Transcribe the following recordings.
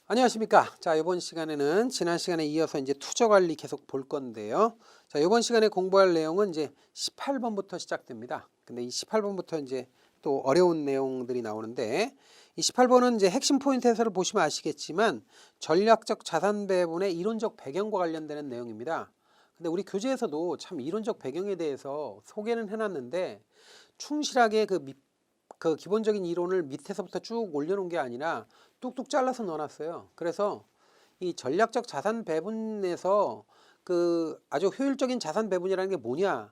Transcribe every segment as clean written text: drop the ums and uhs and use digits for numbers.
안녕하십니까. 자, 이번 시간에는 지난 시간에 이어서 이제 투자 관리 계속 볼 건데요. 자, 이번 시간에 공부할 내용은 이제 18번부터 시작됩니다. 근데 이 18번부터 이제 또 어려운 내용들이 나오는데, 이 18번은 이제 핵심 포인트 해설을 보시면 아시겠지만 전략적 자산 배분의 이론적 배경과 관련되는 내용입니다. 근데 우리 교재에서도 참 이론적 배경에 대해서 소개는 해놨는데 충실하게 그 기본적인 이론을 밑에서부터 쭉 올려놓은 게 아니라 뚝뚝 잘라서 넣어놨어요. 그래서 이 전략적 자산 배분에서 그 아주 효율적인 자산 배분이라는 게 뭐냐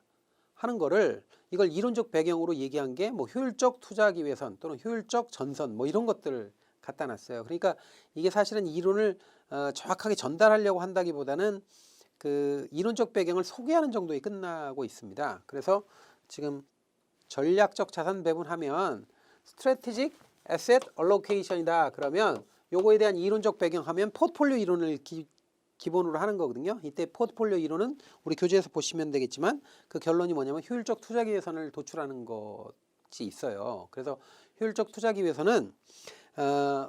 하는 거를 이걸 이론적 배경으로 얘기한 게 뭐 효율적 투자 기회선 또는 효율적 전선 뭐 이런 것들을 갖다 놨어요. 그러니까 이게 사실은 이론을 정확하게 전달하려고 한다기보다는 그 이론적 배경을 소개하는 정도에 끝나고 있습니다. 그래서 지금 전략적 자산 배분하면 Strategic Asset Allocation이다. 그러면 요거에 대한 이론적 배경하면 포트폴리오 이론을 기본으로 하는 거거든요. 이때 포트폴리오 이론은 우리 교재에서 보시면 되겠지만 그 결론이 뭐냐면 효율적 투자 기회선을 도출하는 것이 있어요. 그래서 효율적 투자 기회선은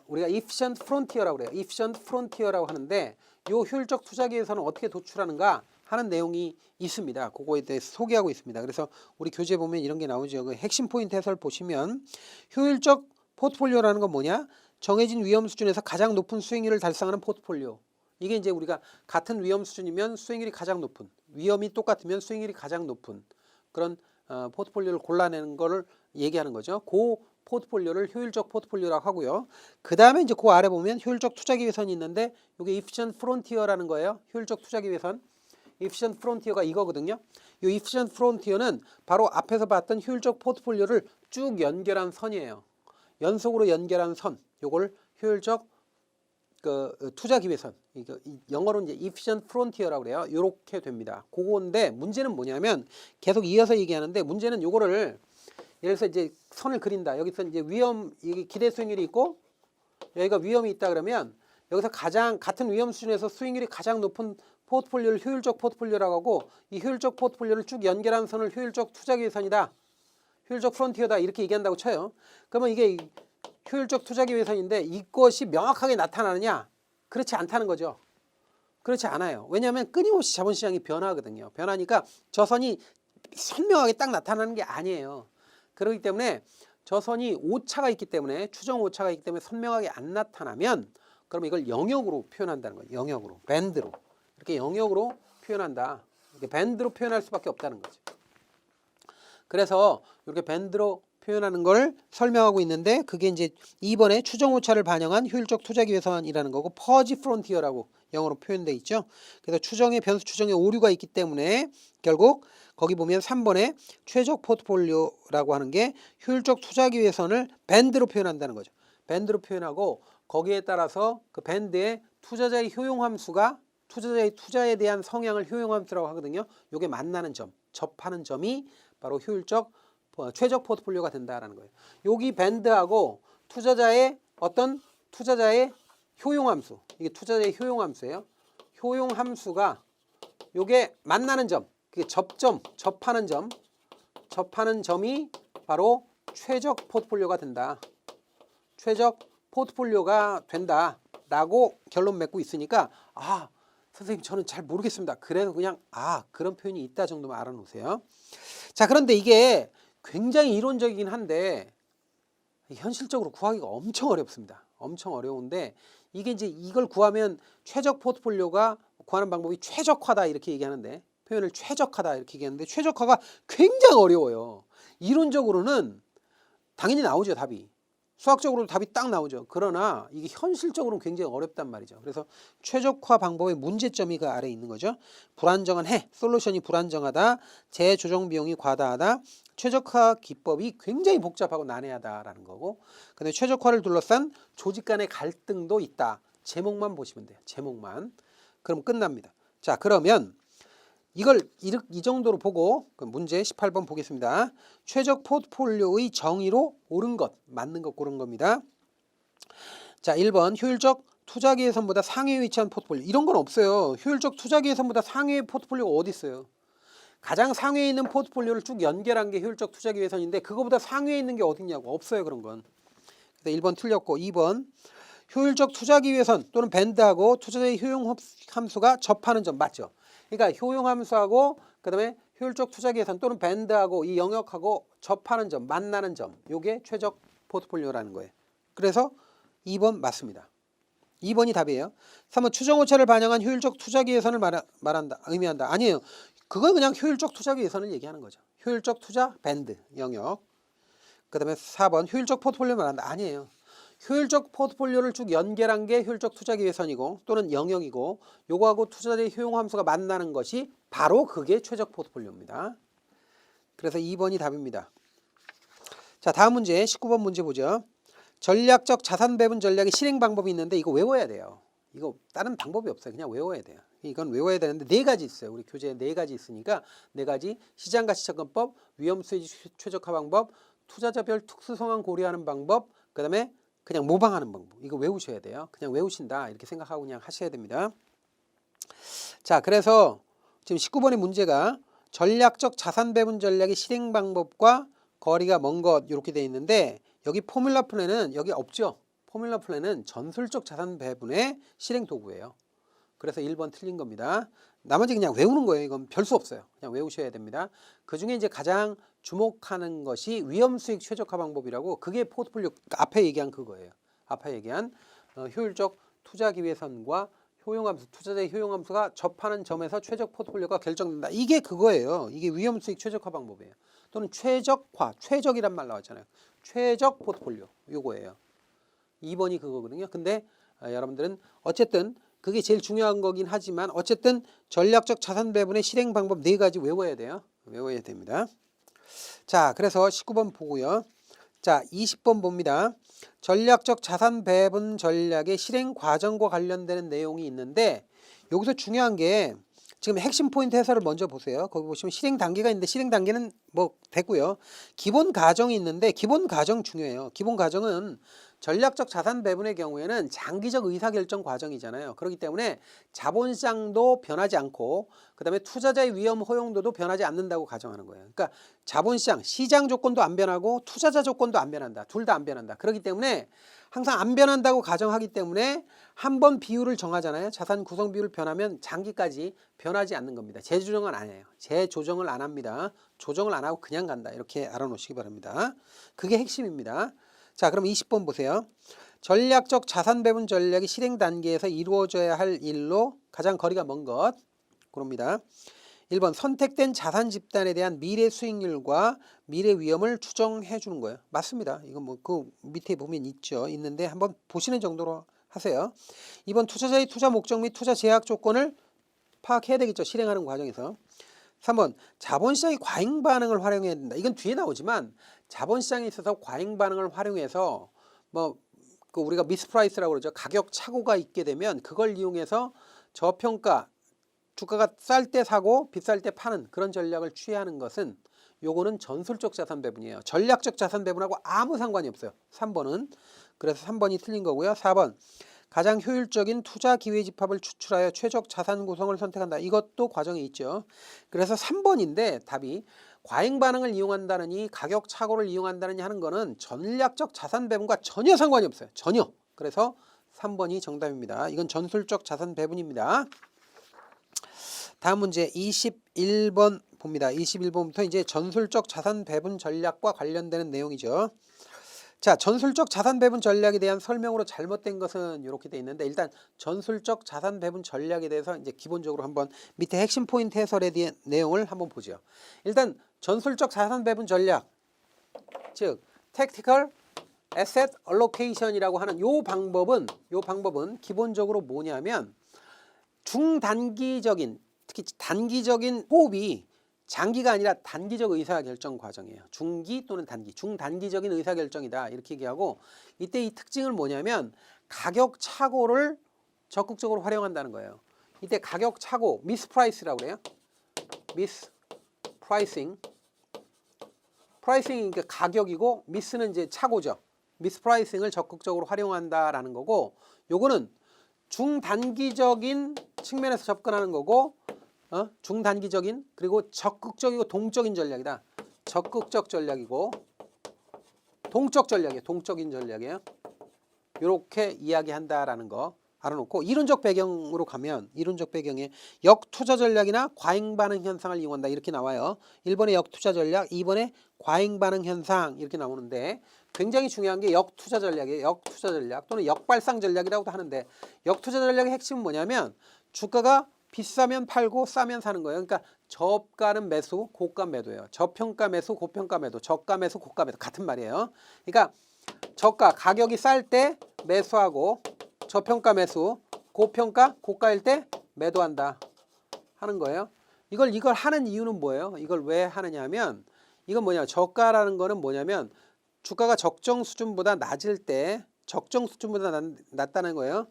우리가 Efficient Frontier라고 그래요. Efficient Frontier라고 하는데 요 효율적 투자 기회선은 어떻게 도출하는가 하는 내용이 있습니다. 그거에 대해서 소개하고 있습니다. 그래서 우리 교재 보면 이런 게 나오죠. 그 핵심 포인트 해설 보시면 효율적 포트폴리오라는 건 뭐냐? 정해진 위험 수준에서 가장 높은 수익률을 달성하는 포트폴리오. 이게 이제 우리가 같은 위험 수준이면 수익률이 가장 높은, 위험이 똑같으면 수익률이 가장 높은 그런 포트폴리오를 골라내는 거를 얘기하는 거죠. 그 포트폴리오를 효율적 포트폴리오라고 하고요. 그 다음에 이제 그 아래 보면 효율적 투자 기회선이 있는데 이게 Efficient Frontier라는 거예요. 효율적 투자 기회선. Efficient Frontier가 이거거든요. 이 Efficient Frontier는 바로 앞에서 봤던 효율적 포트폴리오를 쭉 연결한 선이에요. 연속으로 연결한 선. 요걸 효율적 투자 기회선. 영어로는 이제 Efficient Frontier라고 그래요. 요렇게 됩니다. 그건데 문제는 뭐냐면 계속 이어서 얘기하는데 문제는 요거를 예를 들어서 이제 선을 그린다. 여기서 이제 여기 기대 수익률이 있고 여기가 위험이 있다 그러면 여기서 가장 같은 위험 수준에서 수익률이 가장 높은 포트폴리오를 효율적 포트폴리오라고 하고 이 효율적 포트폴리오를 쭉 연결한 선을 효율적 투자 기회선이다. 효율적 프론티어다 이렇게 얘기한다고 쳐요. 그러면 이게 효율적 투자 기회선인데 이것이 명확하게 나타나느냐? 그렇지 않다는 거죠. 그렇지 않아요. 왜냐하면 끊임없이 자본시장이 변하거든요. 변하니까 저 선이 선명하게 딱 나타나는 게 아니에요. 그렇기 때문에 저 선이 오차가 있기 때문에 추정 오차가 있기 때문에 선명하게 안 나타나면 그럼 이걸 영역으로 표현한다는 거예요. 영역으로, 밴드로. 이렇게 영역으로 표현한다. 이렇게 밴드로 표현할 수밖에 없다는 거죠. 그래서 이렇게 밴드로 표현하는 걸 설명하고 있는데 그게 이제 2번에 추정 오차를 반영한 효율적 투자 기회선이라는 거고 퍼지 프론티어라고 영어로 표현되어 있죠. 그래서 추정의 변수 추정에 오류가 있기 때문에 결국 거기 보면 3번에 최적 포트폴리오라고 하는 게 효율적 투자 기회선을 밴드로 표현한다는 거죠. 밴드로 표현하고 거기에 따라서 그 밴드의 투자자의 효용함수가 투자자의 투자에 대한 성향을 효용함수라고 하거든요. 이게 만나는 점, 접하는 점이 바로 효율적 최적 포트폴리오가 된다라는 거예요. 여기 밴드하고 투자자의 효용함수, 이게 투자자의 효용함수예요. 효용함수가 요게 만나는 점, 그게 접하는 점이 바로 최적 포트폴리오가 된다. 최적 포트폴리오가 된다라고 결론 맺고 있으니까 선생님 저는 잘 모르겠습니다. 그래서 그냥 그런 표현이 있다 정도만 알아놓으세요. 자, 그런데 이게 굉장히 이론적이긴 한데 현실적으로 구하기가 엄청 어렵습니다. 엄청 어려운데 이게 이제 이걸 구하면 최적 포트폴리오가 구하는 방법이 최적화다 이렇게 얘기하는데 표현을 최적화다 이렇게 얘기하는데 최적화가 굉장히 어려워요. 이론적으로는 당연히 나오죠, 답이. 수학적으로 답이 딱 나오죠. 그러나 이게 현실적으로는 굉장히 어렵단 말이죠. 그래서 최적화 방법의 문제점이 그 아래에 있는 거죠. 불안정한 솔루션이 불안정하다, 재조정 비용이 과다하다, 최적화 기법이 굉장히 복잡하고 난해하다라는 거고, 근데 최적화를 둘러싼 조직 간의 갈등도 있다. 제목만 보시면 돼요. 제목만. 그럼 끝납니다. 자, 그러면 이걸 이 정도로 보고 문제 18번 보겠습니다. 최적 포트폴리오의 정의로 옳은 것, 맞는 것 고른 겁니다. 자, 1번 효율적 투자 기회선보다 상위에 위치한 포트폴리오. 이런 건 없어요. 효율적 투자 기회선보다 상위의 포트폴리오가 어디 있어요? 가장 상위에 있는 포트폴리오를 쭉 연결한 게 효율적 투자 기회선인데 그거보다 상위에 있는 게 어딨냐고. 없어요, 그런 건. 그래서 1번 틀렸고 2번 효율적 투자 기회선 또는 밴드하고 투자자의 효용 함수가 접하는 점 맞죠? 그러니까 효용 함수하고 그다음에 효율적 투자 기회선 또는 밴드하고 이 영역하고 접하는 점, 만나는 점. 요게 최적 포트폴리오라는 거예요. 그래서 2번 맞습니다. 2번이 답이에요. 3번 추정 오차를 반영한 효율적 투자 기회선을 말한다. 의미한다. 아니에요. 그건 그냥 효율적 투자 기회선을 얘기하는 거죠. 효율적 투자 밴드 영역. 그다음에 4번 효율적 포트폴리오 말한다. 아니에요. 효율적 포트폴리오를 쭉 연결한 게 효율적 투자 기회선이고 또는 영역이고 요거하고 투자자의 효용 함수가 만나는 것이 바로 그게 최적 포트폴리오입니다. 그래서 2번이 답입니다. 자, 다음 문제 19번 문제 보죠. 전략적 자산 배분 전략의 실행 방법이 있는데 이거 외워야 돼요. 이거 다른 방법이 없어요. 그냥 외워야 돼요. 이건 외워야 되는데 4가지 있어요. 우리 교재에 4가지 있으니까 4가지 시장가치접근법, 위험수익 최적화 방법, 투자자별 특수 상황 고려하는 방법, 그 다음에 그냥 모방하는 방법. 이거 외우셔야 돼요. 그냥 외우신다 이렇게 생각하고 그냥 하셔야 됩니다. 자, 그래서 지금 19번의 문제가 전략적 자산 배분 전략의 실행 방법과 거리가 먼 것 이렇게 돼 있는데 여기 포뮬라 플랜은 여기 없죠. 포뮬라 플랜은 전술적 자산 배분의 실행 도구예요. 그래서 1번 틀린 겁니다. 나머지 그냥 외우는 거예요. 이건 별 수 없어요. 그냥 외우셔야 됩니다. 그 중에 이제 가장 주목하는 것이 위험수익 최적화 방법이라고 그게 포트폴리오 앞에 얘기한 그거예요. 앞에 얘기한 효율적 투자 기회선과 효용함수, 투자자의 효용함수가 접하는 점에서 최적 포트폴리오가 결정된다. 이게 그거예요. 이게 위험수익 최적화 방법이에요. 또는 최적화, 최적이란 말 나왔잖아요. 최적 포트폴리오 요거예요. 2번이 그거거든요. 근데 여러분들은 어쨌든 그게 제일 중요한 거긴 하지만 어쨌든 전략적 자산 배분의 실행 방법 4가지 외워야 돼요. 외워야 됩니다. 자, 그래서 19번 보고요. 자, 20번 봅니다. 전략적 자산 배분 전략의 실행 과정과 관련되는 내용이 있는데 여기서 중요한 게 지금 핵심 포인트 해설을 먼저 보세요. 거기 보시면 실행 단계가 있는데 실행 단계는 뭐 됐고요. 기본 과정이 있는데 기본 과정 중요해요. 기본 과정은 전략적 자산 배분의 경우에는 장기적 의사결정 과정이잖아요. 그렇기 때문에 자본시장도 변하지 않고 그다음에 투자자의 위험 허용도도 변하지 않는다고 가정하는 거예요. 그러니까 자본시장, 시장 조건도 안 변하고 투자자 조건도 안 변한다. 둘 다 안 변한다. 그렇기 때문에 항상 안 변한다고 가정하기 때문에 한 번 비율을 정하잖아요. 자산 구성 비율을 변하면 장기까지 변하지 않는 겁니다. 재조정은 안 해요. 재조정을 안 합니다. 조정을 안 하고 그냥 간다. 이렇게 알아놓으시기 바랍니다. 그게 핵심입니다. 자, 그럼 20번 보세요. 전략적 자산 배분 전략이 실행 단계에서 이루어져야 할 일로 가장 거리가 먼 것. 그럽니다. 1번 선택된 자산 집단에 대한 미래 수익률과 미래 위험을 추정해 주는 거예요. 맞습니다. 이건 뭐 그 밑에 보면 있죠. 있는데 한번 보시는 정도로 하세요. 2번 투자자의 투자 목적 및 투자 제약 조건을 파악해야 되겠죠. 실행하는 과정에서. 3번 자본시장의 과잉 반응을 활용해야 된다. 이건 뒤에 나오지만 자본시장에 있어서 과잉 반응을 활용해서 뭐 그 우리가 미스프라이스라고 그러죠. 가격 착오가 있게 되면 그걸 이용해서 저평가 주가가 쌀 때 사고 비쌀 때 파는 그런 전략을 취하는 것은 요거는 전술적 자산 배분이에요. 전략적 자산 배분하고 아무 상관이 없어요. 3번은. 그래서 3번이 틀린 거고요. 4번 가장 효율적인 투자 기회 집합을 추출하여 최적 자산 구성을 선택한다. 이것도 과정에 있죠. 그래서 3번인데 답이 과잉 반응을 이용한다느니 가격 착오를 이용한다느니 하는 거는 전략적 자산 배분과 전혀 상관이 없어요. 전혀. 그래서 3번이 정답입니다. 이건 전술적 자산 배분입니다. 다음 문제 21번 봅니다. 21번부터 이제 전술적 자산 배분 전략과 관련되는 내용이죠. 자, 전술적 자산 배분 전략에 대한 설명으로 잘못된 것은 이렇게 돼 있는데 일단 전술적 자산 배분 전략에 대해서 이제 기본적으로 한번 밑에 핵심 포인트 해설에 대한 내용을 한번 보죠. 일단 전술적 자산 배분 전략, 즉 Tactical Asset Allocation이라고 하는 요 방법은 기본적으로 뭐냐면 중단기적인 특히 단기적인 호흡이 장기가 아니라 단기적 의사결정 과정이에요. 중기 또는 단기, 중단기적인 의사결정이다 이렇게 얘기하고 이때 이 특징은 뭐냐면 가격 착오를 적극적으로 활용한다는 거예요. 이때 가격 착오, 미스프라이스라고 그래요. 미스프라이싱. 프라이싱이 그러니까 가격이고 미스는 이제 착오죠. 미스프라이싱을 적극적으로 활용한다라는 거고 요거는 중단기적인 측면에서 접근하는 거고 중단기적인 그리고 적극적이고 동적인 전략이다. 적극적 전략이고 동적 전략이에요. 동적인 전략이에요. 이렇게 이야기한다라는 거 알아놓고 이론적 배경으로 가면 이론적 배경에 역투자 전략이나 과잉 반응 현상을 이용한다 이렇게 나와요. 1번에 역투자 전략, 2번에 과잉 반응 현상 이렇게 나오는데 굉장히 중요한 게 역투자 전략이에요. 역투자 전략 또는 역발상 전략이라고도 하는데 역투자 전략의 핵심은 뭐냐면 주가가 비싸면 팔고 싸면 사는 거예요. 그러니까 저가는 매수, 고가 매도예요. 저평가 매수, 고평가 매도, 저가 매수, 고가 매도 같은 말이에요. 그러니까 저가 가격이 쌀 때 매수하고 저평가 매수, 고평가 고가일 때 매도한다 하는 거예요. 이걸 하는 이유는 뭐예요? 이걸 왜 하느냐면 이건 뭐냐? 저가라는 거는 뭐냐면 주가가 적정 수준보다 낮을 때 적정 수준보다 낮다는 거예요.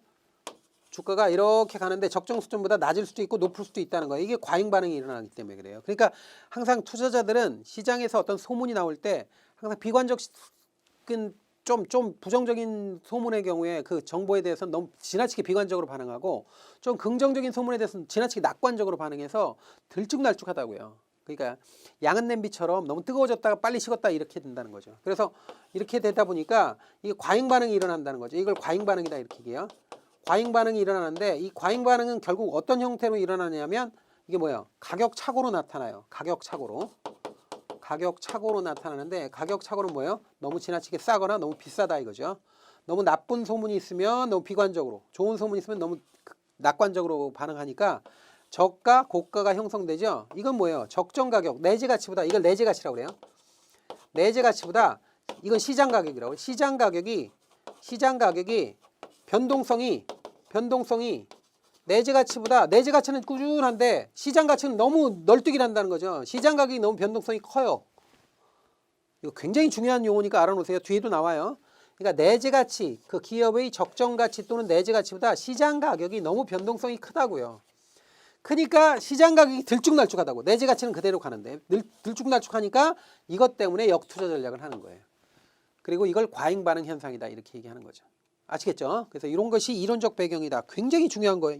주가가 이렇게 가는데 적정 수준보다 낮을 수도 있고 높을 수도 있다는 거예요. 이게 과잉 반응이 일어나기 때문에 그래요. 그러니까 항상 투자자들은 시장에서 어떤 소문이 나올 때 항상 비관적인 좀 부정적인 소문의 경우에 그 정보에 대해서는 너무 지나치게 비관적으로 반응하고 좀 긍정적인 소문에 대해서는 지나치게 낙관적으로 반응해서 들쭉날쭉하다고요. 그러니까 양은 냄비처럼 너무 뜨거워졌다가 빨리 식었다 이렇게 된다는 거죠. 그래서 이렇게 되다 보니까 이게 과잉 반응이 일어난다는 거죠. 이걸 과잉 반응이다 이렇게 얘기해요. 과잉 반응이 일어나는데 이 과잉 반응은 결국 어떤 형태로 일어나냐면 이게 뭐예요? 가격 착오로 나타나요. 가격 착오로. 가격 착오로 나타나는데 가격 착오는 뭐예요? 너무 지나치게 싸거나 너무 비싸다 이거죠. 너무 나쁜 소문이 있으면 너무 비관적으로, 좋은 소문이 있으면 너무 낙관적으로 반응하니까 저가, 고가가 형성되죠. 이건 뭐예요? 적정 가격, 내재 가치보다, 이걸 내재 가치라고 그래요. 내재 가치보다 이건 시장 가격이라고. 시장 가격이 변동성이 내재 가치보다, 내재 가치는 꾸준한데 시장 가치는 너무 널뛰기 한다는 거죠. 시장 가격이 너무 변동성이 커요. 이거 굉장히 중요한 용어니까 알아놓으세요. 뒤에도 나와요. 그러니까 내재 가치, 그 기업의 적정 가치 또는 내재 가치보다 시장 가격이 너무 변동성이 크다고요. 크니까 시장 가격이 들쭉날쭉하다고. 내재 가치는 그대로 가는데 들쭉날쭉하니까 이것 때문에 역투자 전략을 하는 거예요. 그리고 이걸 과잉 반응 현상이다 이렇게 얘기하는 거죠. 아시겠죠? 그래서 이런 것이 이론적 배경이다. 굉장히 중요한 거예요.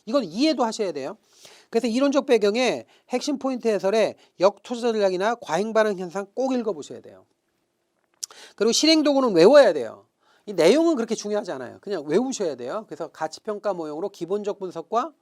이건 이해도 하셔야 돼요. 그래서 이론적 배경의 핵심 포인트 해설에 역투자 전략이나 과잉 반응 현상 꼭 읽어보셔야 돼요. 그리고 실행 도구는 외워야 돼요. 이 내용은 그렇게 중요하지 않아요. 그냥 외우셔야 돼요. 그래서 가치평가 모형으로 기본적 분석이나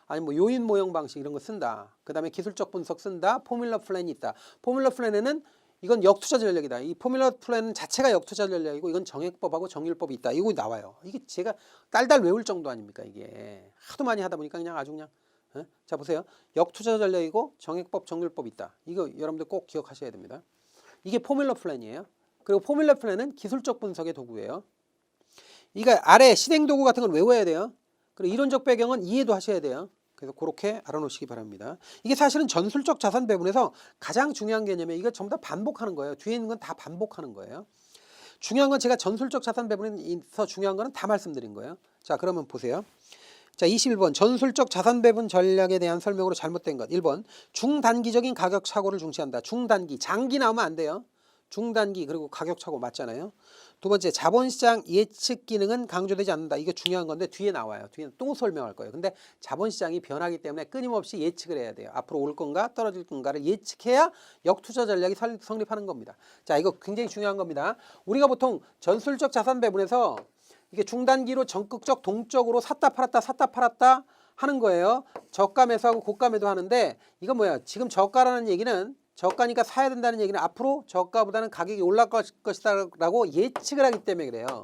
아니면 뭐 요인 모형 방식 이런 거 쓴다. 그 다음에 기술적 분석 쓴다. 포뮬러 플랜이 있다. 포뮬러 플랜에는 이건 역투자 전략이다. 이 포뮬러 플랜 자체가 역투자 전략이고 이건 정액법하고 정률법이 있다. 이거 나와요. 이게 제가 딸딸 외울 정도 아닙니까 이게. 하도 많이 하다 보니까 그냥 아주 그냥. 자 보세요. 역투자 전략이고 정액법, 정률법이 있다. 이거 여러분들 꼭 기억하셔야 됩니다. 이게 포뮬러 플랜이에요. 그리고 포뮬러 플랜은 기술적 분석의 도구예요. 이거 아래 실행 도구 같은 건 외워야 돼요. 그리고 이론적 배경은 이해도 하셔야 돼요. 그래서 그렇게 알아놓으시기 바랍니다. 이게 사실은 전술적 자산 배분에서 가장 중요한 개념이에요. 이거 전부 다 반복하는 거예요. 뒤에 있는 건 다 반복하는 거예요. 중요한 건 제가 전술적 자산 배분에서 중요한 거는 다 말씀드린 거예요. 자, 그러면 보세요. 자, 21번 전술적 자산 배분 전략에 대한 설명으로 잘못된 것. 1번 중단기적인 가격 착오를 중시한다. 중단기, 장기 나오면 안 돼요. 중단기 그리고 가격 착오 맞잖아요. 두 번째 자본시장 예측 기능은 강조되지 않는다. 이거 중요한 건데 뒤에 나와요. 뒤에 또 설명할 거예요. 근데 자본시장이 변하기 때문에 끊임없이 예측을 해야 돼요. 앞으로 올 건가 떨어질 건가를 예측해야 역투자 전략이 성립하는 겁니다. 자, 이거 굉장히 중요한 겁니다. 우리가 보통 전술적 자산 배분에서 이게 중단기로 적극적 동적으로 샀다 팔았다 하는 거예요. 저가 매수하고 고가 매도 하는데 이건 뭐야? 지금 저가라는 얘기는 저가니까 사야 된다는 얘기는 앞으로 저가보다는 가격이 올라갈 것이다 라고 예측을 하기 때문에 그래요.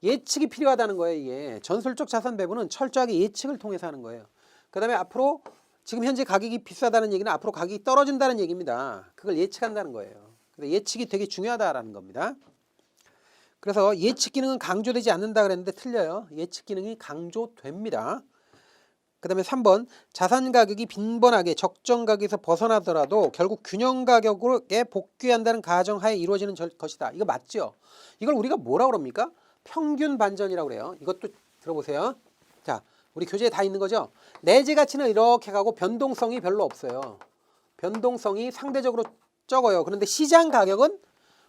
예측이 필요하다는 거예요. 이게 전술적 자산 배분은 철저하게 예측을 통해서 하는 거예요. 그 다음에 앞으로 지금 현재 가격이 비싸다는 얘기는 앞으로 가격이 떨어진다는 얘기입니다. 그걸 예측한다는 거예요. 근데 예측이 되게 중요하다라는 겁니다. 그래서 예측 기능은 강조되지 않는다 그랬는데 틀려요. 예측 기능이 강조됩니다. 그 다음에 3번 자산 가격이 빈번하게 적정 가격에서 벗어나더라도 결국 균형 가격에 복귀한다는 가정하에 이루어지는 것이다. 이거 맞죠? 이걸 우리가 뭐라고 그럽니까? 평균 반전이라고 그래요. 이것도 들어보세요. 자, 우리 교재에 다 있는 거죠? 내재 가치는 이렇게 가고 변동성이 별로 없어요. 변동성이 상대적으로 적어요. 그런데 시장 가격은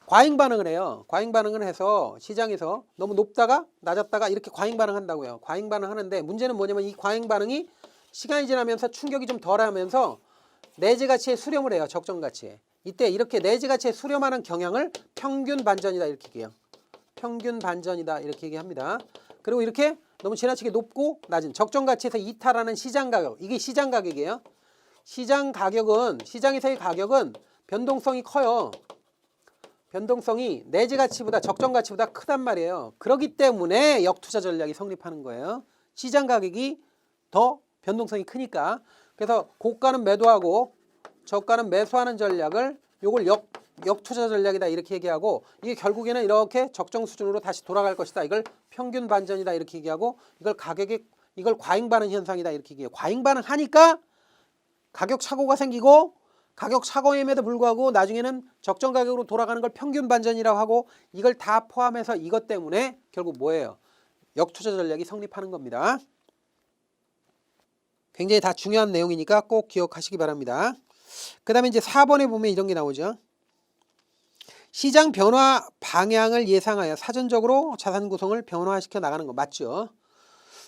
과잉 반응을 해요. 과잉 반응을 해서 시장에서 너무 높다가 낮았다가 이렇게 과잉 반응한다고요. 과잉 반응하는데 문제는 뭐냐면 이 과잉 반응이 시간이 지나면서 충격이 좀 덜하면서 내재 가치에 수렴을 해요. 적정 가치에. 이때 이렇게 내재 가치에 수렴하는 경향을 평균 반전이다 이렇게 얘기해요. 평균 반전이다 이렇게 얘기합니다. 그리고 이렇게 너무 지나치게 높고 낮은 적정 가치에서 이탈하는 시장 가격, 이게 시장 가격이에요. 시장 가격은, 시장에서의 가격은 변동성이 커요. 변동성이 내재 가치보다 적정 가치보다 크단 말이에요. 그렇기 때문에 역투자 전략이 성립하는 거예요. 시장 가격이 더 변동성이 크니까. 그래서 고가는 매도하고 저가는 매수하는 전략을 요걸 역투자 전략이다 이렇게 얘기하고, 이게 결국에는 이렇게 적정 수준으로 다시 돌아갈 것이다. 이걸 평균 반전이다 이렇게 얘기하고, 이걸 과잉 반응 현상이다 이렇게 얘기해요. 과잉 반응하니까 가격 착오가 생기고, 가격 착오임에도 불구하고 나중에는 적정 가격으로 돌아가는 걸 평균 반전이라고 하고, 이걸 다 포함해서 이것 때문에 결국 뭐예요? 역투자 전략이 성립하는 겁니다. 굉장히 다 중요한 내용이니까 꼭 기억하시기 바랍니다. 그 다음에 이제 4번에 보면 이런 게 나오죠. 시장 변화 방향을 예상하여 사전적으로 자산 구성을 변화시켜 나가는 거 맞죠?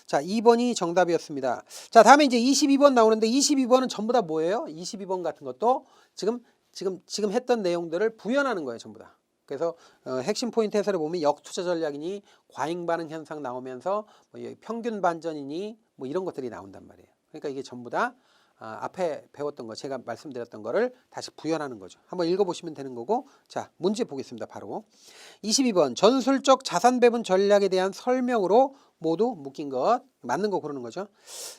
자, 2번이 정답이었습니다. 자, 다음에 이제 22번 나오는데, 22번은 전부 다 뭐예요? 22번 같은 것도 지금 했던 내용들을 부연하는 거예요, 전부 다. 그래서 핵심 포인트 해설에 보면 역투자 전략이니 과잉 반응 현상 나오면서 뭐 평균 반전이니 뭐 이런 것들이 나온단 말이에요. 그러니까 이게 전부 다 앞에 배웠던 거, 제가 말씀드렸던 거를 다시 부연하는 거죠. 한번 읽어보시면 되는 거고, 자, 문제 보겠습니다. 바로 22번 전술적 자산 배분 전략에 대한 설명으로 모두 묶인 것, 맞는 거 고르는 거죠.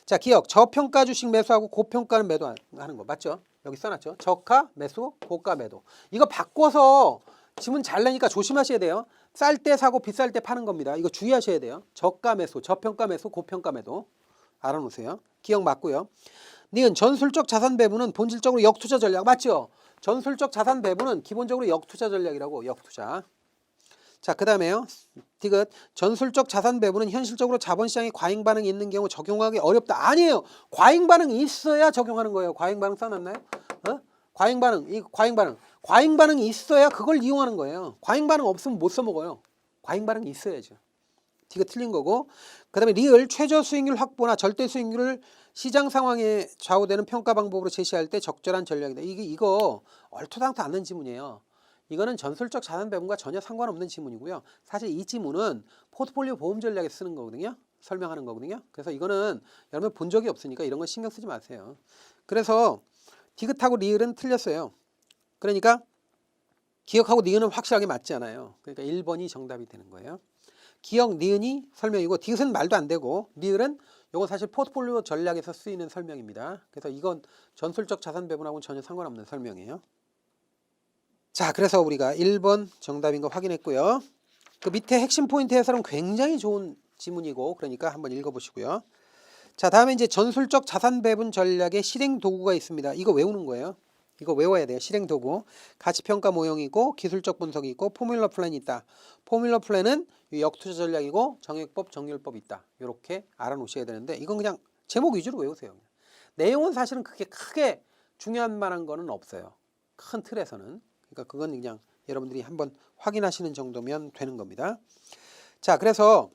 자, 기억, 저평가 주식 매수하고 고평가는 매도하는 거 맞죠? 여기 써놨죠. 저가 매수, 고가 매도. 이거 바꿔서 지문 잘 내니까 조심하셔야 돼요. 쌀 때 사고 비쌀 때 파는 겁니다. 이거 주의하셔야 돼요. 저가 매수, 저평가 매수, 고평가 매도 알아놓으세요. 기억 맞고요. 니은 전술적 자산 배분은 본질적으로 역투자 전략 맞죠? 전술적 자산 배분은 기본적으로 역투자 전략이라고. 역투자. 자, 그 다음에요. 디귿 전술적 자산 배분은 현실적으로 자본시장에 과잉 반응이 있는 경우 적용하기 어렵다. 아니에요. 과잉 반응이 있어야 적용하는 거예요. 과잉 반응 써놨나요? 과잉 반응, 과잉 반응이 있어야 그걸 이용하는 거예요. 과잉 반응 없으면 못 써먹어요. 과잉 반응이 있어야죠. 디귿 틀린 거고. 그 다음에 리을 최저 수익률 확보나 절대 수익률을 시장 상황에 좌우되는 평가 방법으로 제시할 때 적절한 전략이다. 이거 얼토당토 않는 지문이에요. 이거는 전술적 자산 배분과 전혀 상관없는 지문이고요. 사실 이 지문은 포트폴리오 보험 전략에 쓰는 거거든요. 설명하는 거거든요. 그래서 이거는 여러분 본 적이 없으니까 이런 거 신경 쓰지 마세요. 그래서 디귿하고 리을은 틀렸어요. 그러니까 기억하고 니은은 확실하게 맞지 않아요. 그러니까 1번이 정답이 되는 거예요. 기억, 니은이 설명이고, 디귿은 말도 안 되고, 리을은 이건 사실 포트폴리오 전략에서 쓰이는 설명입니다. 그래서 이건 전술적 자산 배분하고는 전혀 상관없는 설명이에요. 자, 그래서 우리가 1번 정답인 거 확인했고요. 그 밑에 핵심 포인트 해설은 굉장히 좋은 지문이고, 그러니까 한번 읽어보시고요. 자, 다음에 이제 전술적 자산 배분 전략의 실행 도구가 있습니다. 이거 외우는 거예요. 이거 외워야 돼요. 실행 도구. 가치평가 모형이고, 기술적 분석이 있고, 포뮬러 플랜이 있다. 포뮬러 플랜은 역투자 전략이고, 정액법, 정률법이 있다. 이렇게 알아놓으셔야 되는데, 이건 그냥 제목 위주로 외우세요. 내용은 사실은 그렇게 크게 중요한 만한 거는 없어요. 큰 틀에서는. 그러니까 그건 그냥 여러분들이 한번 확인하시는 정도면 되는 겁니다. 자, 그래서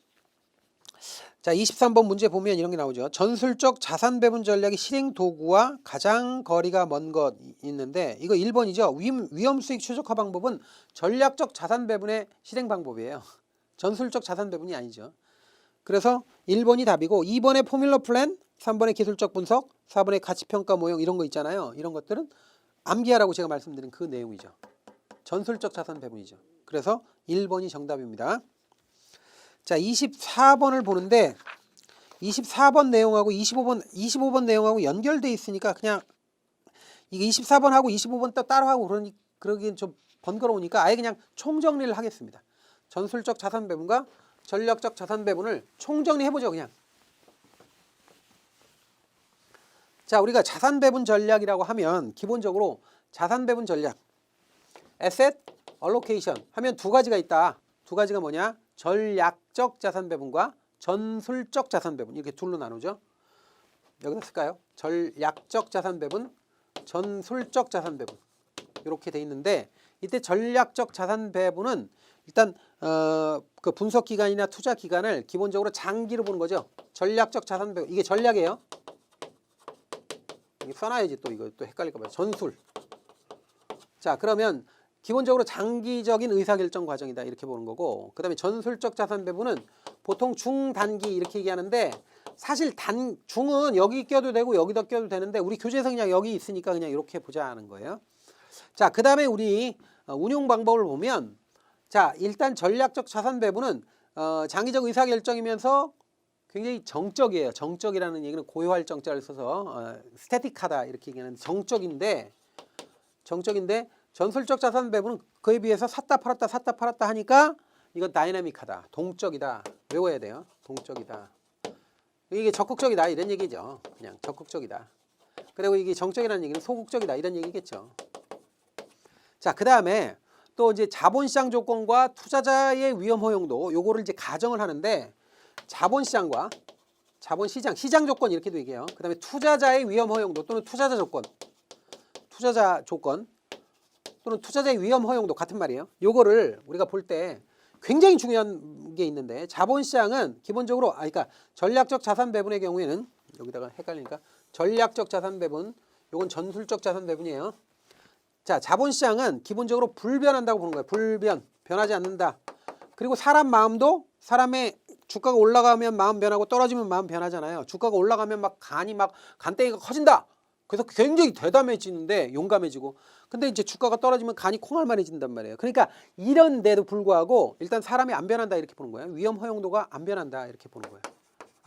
자, 23번 문제 보면 이런 게 나오죠. 전술적 자산 배분 전략의 실행 도구와 가장 거리가 먼 것 있는데, 이거 1번이죠. 위험 수익 최적화 방법은 전략적 자산 배분의 실행 방법이에요. 전술적 자산 배분이 아니죠. 그래서 1번이 답이고, 2번의 포뮬러 플랜, 3번의 기술적 분석, 4번의 가치평가 모형 이런 거 있잖아요. 이런 것들은 암기하라고 제가 말씀드린 그 내용이죠. 전술적 자산 배분이죠. 그래서 1번이 정답입니다. 자, 24번을 보는데 24번 내용하고 25번 내용하고 연결돼 있으니까 그냥 이게 24번하고 25번 또 따로 하고 그러기엔 좀 번거로우니까 아예 그냥 총정리를 하겠습니다. 전술적 자산 배분과 전략적 자산 배분을 총정리해보죠. 그냥. 자, 우리가 자산 배분 전략이라고 하면 기본적으로 자산 배분 전략, asset allocation 하면 두 가지가 있다. 두 가지가 뭐냐? 전략적 자산 배분과 전술적 자산 배분 이렇게 둘로 나누죠. 여기다 쓸까요? 전략적 자산 배분, 전술적 자산 배분 이렇게 돼 있는데, 이때 전략적 자산 배분은 일단 그 분석 기간이나 투자 기간을 기본적으로 장기로 보는 거죠. 전략적 자산 배분 이게 전략이에요. 이게 써놔야지 또 이거 또 헷갈릴까 봐요. 전술. 자, 그러면 기본적으로 장기적인 의사결정 과정이다 이렇게 보는 거고, 그 다음에 전술적 자산 배분은 보통 중단기 이렇게 얘기하는데, 사실 중은 여기 껴도 되고 여기다 껴도 되는데 우리 교재에서 그냥 여기 있으니까 그냥 이렇게 보자 하는 거예요. 자, 그 다음에 우리 운용 방법을 보면, 자, 일단 전략적 자산 배분은 장기적 의사결정이면서 굉장히 정적이에요. 정적이라는 얘기는 고유할 정자를 써서 스태틱하다 이렇게 얘기하는데, 정적인데 전술적 자산 배분은 그에 비해서 샀다 팔았다 하니까 이건 다이나믹하다, 동적이다. 외워야 돼요. 동적이다. 이게 적극적이다 이런 얘기죠. 그냥 적극적이다. 그리고 이게 정적이라는 얘기는 소극적이다 이런 얘기겠죠. 자, 그 다음에 또 이제 자본시장 조건과 투자자의 위험 허용도, 요거를 이제 가정을 하는데, 자본시장과 시장 조건 이렇게도 얘기해요. 그 다음에 투자자의 위험 허용도 또는 투자자 조건 또는 투자자의 위험 허용도 같은 말이에요. 요거를 우리가 볼 때 굉장히 중요한 게 있는데, 자본시장은 기본적으로 그러니까 전략적 자산 배분의 경우에는, 여기다가 헷갈리니까 전략적 자산 배분, 요건 전술적 자산 배분이에요. 자, 자본시장은 기본적으로 불변한다고 보는 거예요. 변하지 않는다. 그리고 사람 마음도, 사람의 주가가 올라가면 마음 변하고 떨어지면 마음 변하잖아요. 주가가 올라가면 간땡이가 커진다. 그래서 굉장히 대담해지는데 용감해지고, 근데 이제 주가가 떨어지면 간이 콩알만해진단 말이에요. 그러니까 이런데도 불구하고 일단 사람이 안 변한다 이렇게 보는 거예요. 위험 허용도가 안 변한다 이렇게 보는 거예요.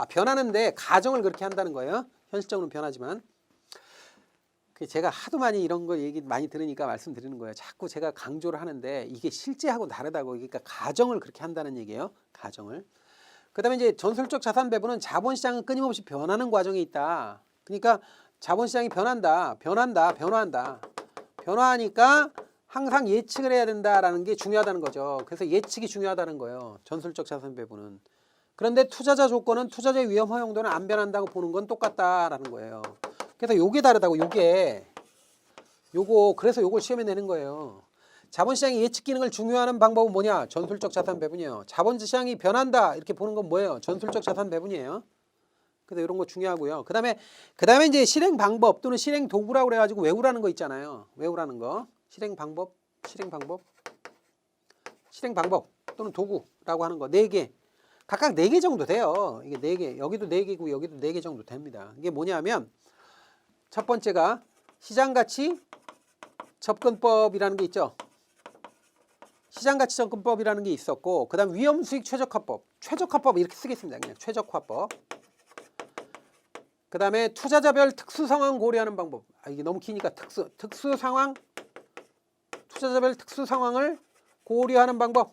변하는데 가정을 그렇게 한다는 거예요. 현실적으로는 변하지만. 제가 하도 많이 이런 거 얘기 많이 들으니까 말씀드리는 거예요. 자꾸 제가 강조를 하는데 이게 실제하고 다르다고. 그러니까 가정을 그렇게 한다는 얘기예요. 가정을. 그다음에 이제 전술적 자산 배분은 자본시장은 끊임없이 변하는 과정에 있다. 그러니까 자본시장이 변화하니까 항상 예측을 해야 된다라는 게 중요하다는 거죠. 그래서 예측이 중요하다는 거예요. 전술적 자산 배분은. 그런데 투자자 조건은, 투자자의 위험 허용도는 안 변한다고 보는 건 똑같다라는 거예요. 그래서 요게 다르다고. 그래서 요걸 시험에 내는 거예요. 자본시장의 예측 기능을 중요하는 방법은 뭐냐? 전술적 자산 배분이에요. 자본시장이 변한다 이렇게 보는 건 뭐예요? 전술적 자산 배분이에요. 그래서 이런 거 중요하고요. 그다음에 이제 실행 방법 또는 실행 도구라고 그래가지고 외우라는 거 있잖아요. 외우라는 거. 실행 방법 또는 도구라고 하는 거 4개. 각각 4개 정도 돼요. 이게 4개. 여기도 4개고 여기도 4개 정도 됩니다. 이게 뭐냐면, 첫 번째가 시장가치 접근법이라는 게 있죠. 시장가치 접근법이라는 게 있었고, 그 다음 위험수익 최적화법 이렇게 쓰겠습니다. 그냥 최적화법. 그 다음에 투자자별 특수상황 고려하는 방법. 이게 너무 기니까 특수상황, 투자자별 특수상황을 고려하는 방법.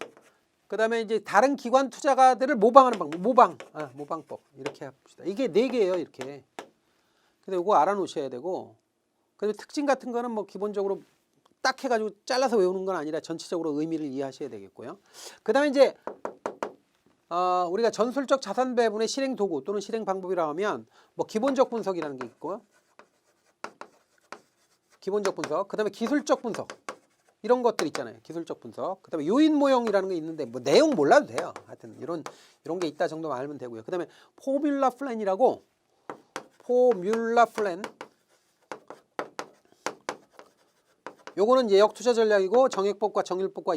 그 다음에 이제 다른 기관 투자가들을 모방하는 방법. 모방법. 이렇게 합시다. 이게 4개예요. 이렇게. 근데 이거 알아놓으셔야 되고, 그리고 특징 같은 거는 뭐 기본적으로 딱 해가지고 잘라서 외우는 건 아니라 전체적으로 의미를 이해하셔야 되겠고요. 그 다음에 이제 우리가 전술적 자산 배분의 실행 도구 또는 실행 방법이라 하면 뭐 기본적 분석이라는 게 있고요. 기본적 분석. 그 다음에 기술적 분석. 이런 것들 있잖아요. 기술적 분석. 그 다음에 요인 모형이라는 게 있는데 뭐 내용 몰라도 돼요. 하여튼 이런 게 있다 정도만 알면 되고요. 그 다음에 포뮬라 플랜이라고. 포뮬라 플랜. 요거는 이제 역투자 전략이고 정액법과 정률법과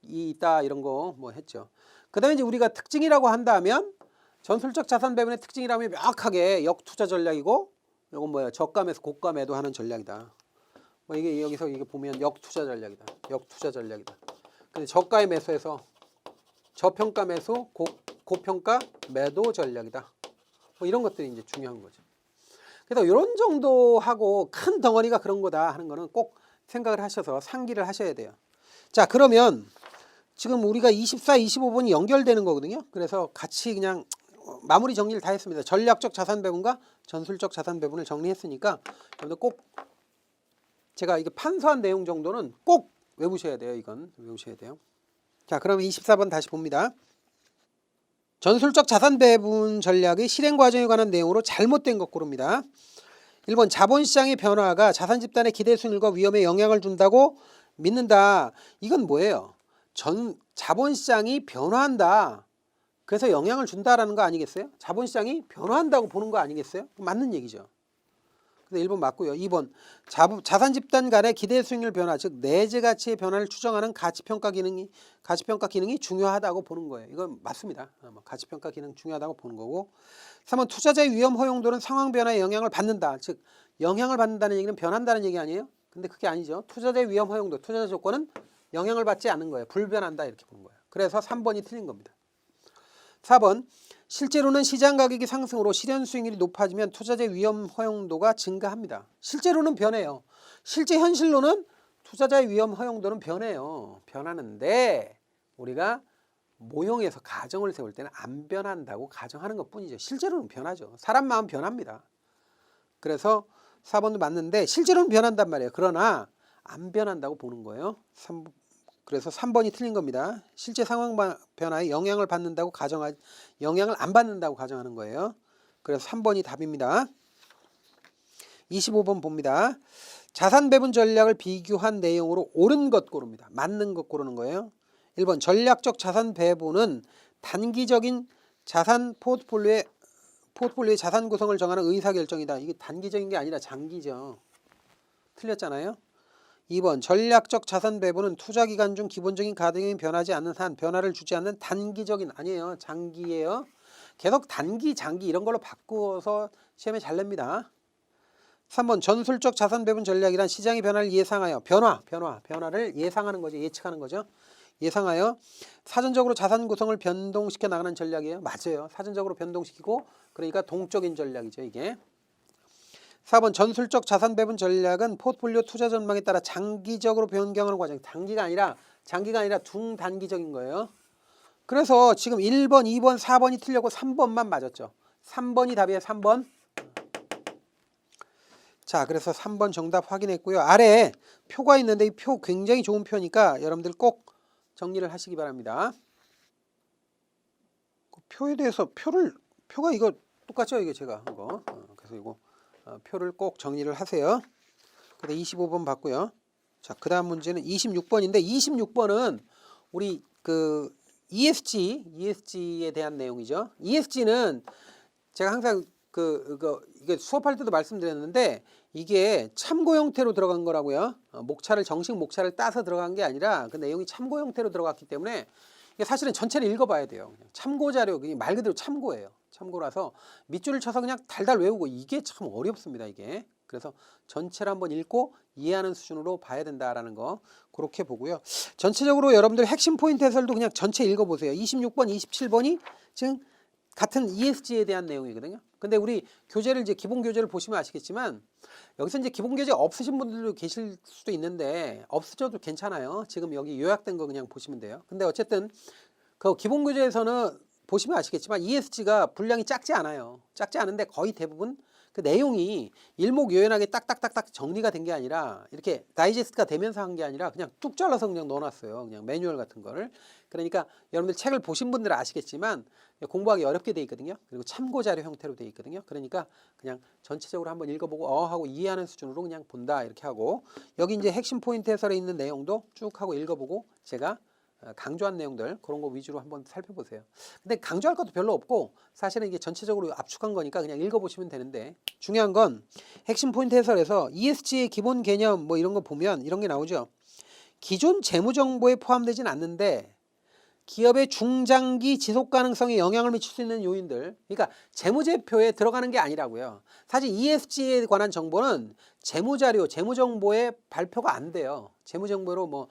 있다 이런 거 뭐 했죠. 그 다음에 이제 우리가 특징이라고 한다면, 전술적 자산 배분의 특징이라면 명확하게 역투자 전략이고, 요건 뭐예요? 저가매수 고가 매도하는 전략이다. 뭐 이게 여기서 이게 보면 역투자 전략이다. 근데 저가에 매수해서 저평가 매수, 고평가 매도 전략이다. 뭐 이런 것들이 이제 중요한 거죠. 그래서 이런 정도 하고 큰 덩어리가 그런 거다 하는 거는 꼭 생각을 하셔서 상기를 하셔야 돼요. 자, 그러면 지금 우리가 24, 25번이 연결되는 거거든요. 그래서 같이 그냥 마무리 정리를 다 했습니다. 전략적 자산 배분과 전술적 자산 배분을 정리했으니까 여러분들 꼭 제가 이게 판서한 내용 정도는 꼭 외우셔야 돼요. 이건 외우셔야 돼요. 자, 그러면 24번 다시 봅니다. 전술적 자산 배분 전략의 실행 과정에 관한 내용으로 잘못된 것 고릅니다. 1번 자본시장의 변화가 자산 집단의 기대 수익률과 위험에 영향을 준다고 믿는다. 이건 뭐예요? 자본시장이 변화한다. 그래서 영향을 준다라는 거 아니겠어요? 자본시장이 변화한다고 보는 거 아니겠어요? 맞는 얘기죠. 그래서 1번 맞고요. 2번 자산 집단 간의 기대 수익률 변화, 즉 내재 가치의 변화를 추정하는 가치평가 기능이 중요하다고 보는 거예요. 이건 맞습니다. 가치평가 기능 중요하다고 보는 거고. 3번 투자자의 위험 허용도는 상황 변화에 영향을 받는다. 즉 영향을 받는다는 얘기는 변한다는 얘기 아니에요? 근데 그게 아니죠. 투자자의 위험 허용도, 투자자 조건은 영향을 받지 않는 거예요. 불변한다 이렇게 보는 거예요. 그래서 3번이 틀린 겁니다. 4번 실제로는 시장 가격이 상승으로 실현 수익률이 높아지면 투자자의 위험 허용도가 증가합니다. 실제로는 변해요. 실제 현실로는 투자자의 위험 허용도는 변해요. 변하는데 우리가 모형에서 가정을 세울 때는 안 변한다고 가정하는 것뿐이죠. 실제로는 변하죠. 사람 마음 변합니다. 그래서 4번도 맞는데 실제로는 변한단 말이에요. 그러나 안 변한다고 보는 거예요. 그래서 3번이 틀린 겁니다. 실제 상황 변화에 영향을 안 받는다고 가정하는 거예요. 그래서 3번이 답입니다. 25번 봅니다. 자산 배분 전략을 비교한 내용으로 옳은 것 고릅니다. 맞는 것 고르는 거예요. 1번 전략적 자산 배분은 단기적인 자산 포트폴리오의 자산 구성을 정하는 의사결정이다. 이게 단기적인 게 아니라 장기죠. 틀렸잖아요. 2번 전략적 자산 배분은 투자 기간 중 기본적인 가등이 변하지 않는 한 변화를 주지 않는 단기적인, 아니에요. 장기예요. 계속 단기, 장기 이런 걸로 바꾸어서 시험에 잘 냅니다. 3번 전술적 자산 배분 전략이란 시장의 변화를 예상하여 변화를 예상하는 거죠. 예측하는 거죠. 예상하여 사전적으로 자산 구성을 변동시켜 나가는 전략이에요. 맞아요. 사전적으로 변동시키고, 그러니까 동적인 전략이죠, 이게. 4번 전술적 자산 배분 전략은 포트폴리오 투자 전망에 따라 장기적으로 변경하는 과정. 장기가 아니라 중단기적인 거예요. 그래서 지금 1번, 2번, 4번이 틀렸고 3번만 맞았죠. 3번이 답이에요. 3번. 자, 그래서 3번 정답 확인했고요. 아래에 표가 있는데 이 표 굉장히 좋은 표니까 여러분들 꼭 정리를 하시기 바랍니다. 표에 대해서 표가 이거 똑같죠? 이게 제가 한 거. 그래서 이거 표를 꼭 정리를 하세요. 그래서 25번 봤고요. 자, 그 다음 문제는 26번인데 26번은 우리 그 ESG에 대한 내용이죠. ESG는 제가 항상 이게 수업할 때도 말씀드렸는데 이게 참고 형태로 들어간 거라고요. 정식 목차를 따서 들어간 게 아니라 그 내용이 참고 형태로 들어갔기 때문에 이게 사실은 전체를 읽어봐야 돼요. 그냥 참고 자료, 말 그대로 참고예요. 참고라서 밑줄을 쳐서 그냥 달달 외우고 이게 참 어렵습니다. 이게. 그래서 전체를 한번 읽고 이해하는 수준으로 봐야 된다라는 거 그렇게 보고요. 전체적으로 여러분들 핵심 포인트 해설도 그냥 전체 읽어보세요. 26번, 27번이 지금 같은 ESG에 대한 내용이거든요. 근데 우리 교재를 이제 기본 교재를 보시면 아시겠지만 여기서 이제 기본 교재 없으신 분들도 계실 수도 있는데 없으셔도 괜찮아요. 지금 여기 요약된 거 그냥 보시면 돼요. 근데 어쨌든 그 기본 교재에서는 보시면 아시겠지만 ESG가 분량이 작지 않아요. 작지 않은데 거의 대부분 그 내용이 일목요연하게 딱딱딱딱 정리가 된 게 아니라 이렇게 다이제스트가 되면서 한 게 아니라 그냥 뚝 잘라서 그냥 넣어놨어요. 그냥 매뉴얼 같은 거를. 그러니까 여러분들 책을 보신 분들은 아시겠지만 공부하기 어렵게 돼 있거든요. 그리고 참고 자료 형태로 돼 있거든요. 그러니까 그냥 전체적으로 한번 읽어보고 하고 이해하는 수준으로 그냥 본다 이렇게 하고 여기 이제 핵심 포인트 해설에 있는 내용도 쭉 하고 읽어보고 제가 강조한 내용들 그런 거 위주로 한번 살펴보세요. 근데 강조할 것도 별로 없고 사실은 이게 전체적으로 압축한 거니까 그냥 읽어보시면 되는데 중요한 건 핵심 포인트 해설에서 ESG의 기본 개념 뭐 이런 거 보면 이런 게 나오죠. 기존 재무 정보에 포함되진 않는데 기업의 중장기 지속 가능성에 영향을 미칠 수 있는 요인들, 그러니까 재무제표에 들어가는 게 아니라고요. 사실 ESG에 관한 정보는 재무자료, 재무정보에 발표가 안 돼요. 재무정보로 뭐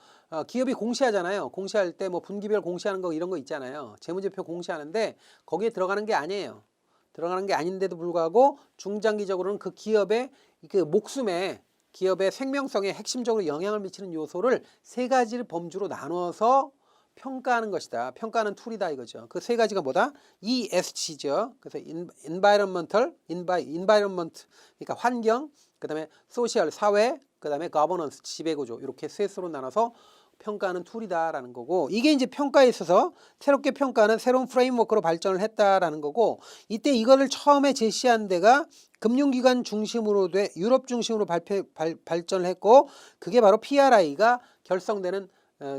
기업이 공시하잖아요. 공시할 때 뭐 분기별 공시하는 거 이런 거 있잖아요. 재무제표 공시하는데 거기에 들어가는 게 아니에요. 들어가는 게 아닌데도 불구하고 중장기적으로는 그 기업의 그 목숨에 기업의 생명성에 핵심적으로 영향을 미치는 요소를 세 가지를 범주로 나눠서 평가하는 것이다. 평가하는 툴이다 이거죠. 그 세 가지가 뭐다? ESG죠. 그래서 environment, 그러니까 환경, 그다음에 social, 사회, 그다음에 governance, 지배구조 이렇게 셋으로 나눠서 평가하는 툴이다라는 거고 이게 이제 평가에 있어서 새롭게 평가하는 새로운 프레임워크로 발전을 했다라는 거고 이때 이거를 처음에 제시한 데가 금융기관 중심으로 유럽 중심으로 발전을 했고 그게 바로 PRI가 결성되는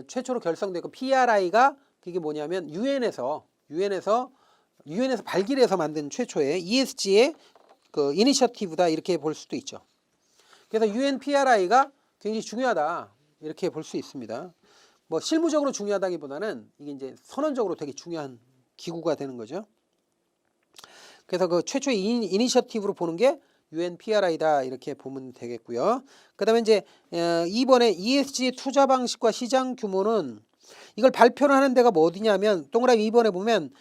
최초로 결성되고 PRI가 그게 뭐냐면 유엔에서 발기해서 만든 최초의 ESG의 그 이니셔티브다 이렇게 볼 수도 있죠. 그래서 UNPRI가 굉장히 중요하다 이렇게 볼 수 있습니다. 뭐 실무적으로 중요하다기보다는 이게 이제 선언적으로 되게 중요한 기구가 되는 거죠. 그래서 그 최초의 이니셔티브로 보는 게 UNPRI다 이렇게 보면 되겠고요. 그다음에 이제 이번에 ESG 투자 방식과 시장 규모는 이걸 발표를 하는 데가 뭐 어디냐면 동그라미 2번에 보면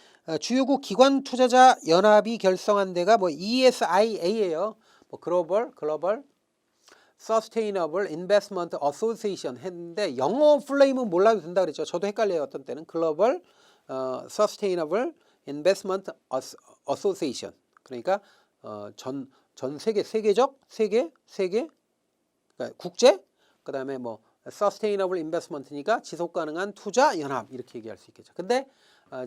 주요국 기관 투자자 연합이 결성한 데가 뭐 ESIA예요. 뭐 글로벌 Sustainable Investment Association 했는데 영어 플레임은 몰라도 된다 그랬죠. 저도 헷갈려요. 어떤 때는 글로벌 Sustainable Investment Association. 그러니까 전 세계적 그러니까 국제 그다음에 뭐 Sustainable Investment니까 지속 가능한 투자 연합 이렇게 얘기할 수 있겠죠. 근데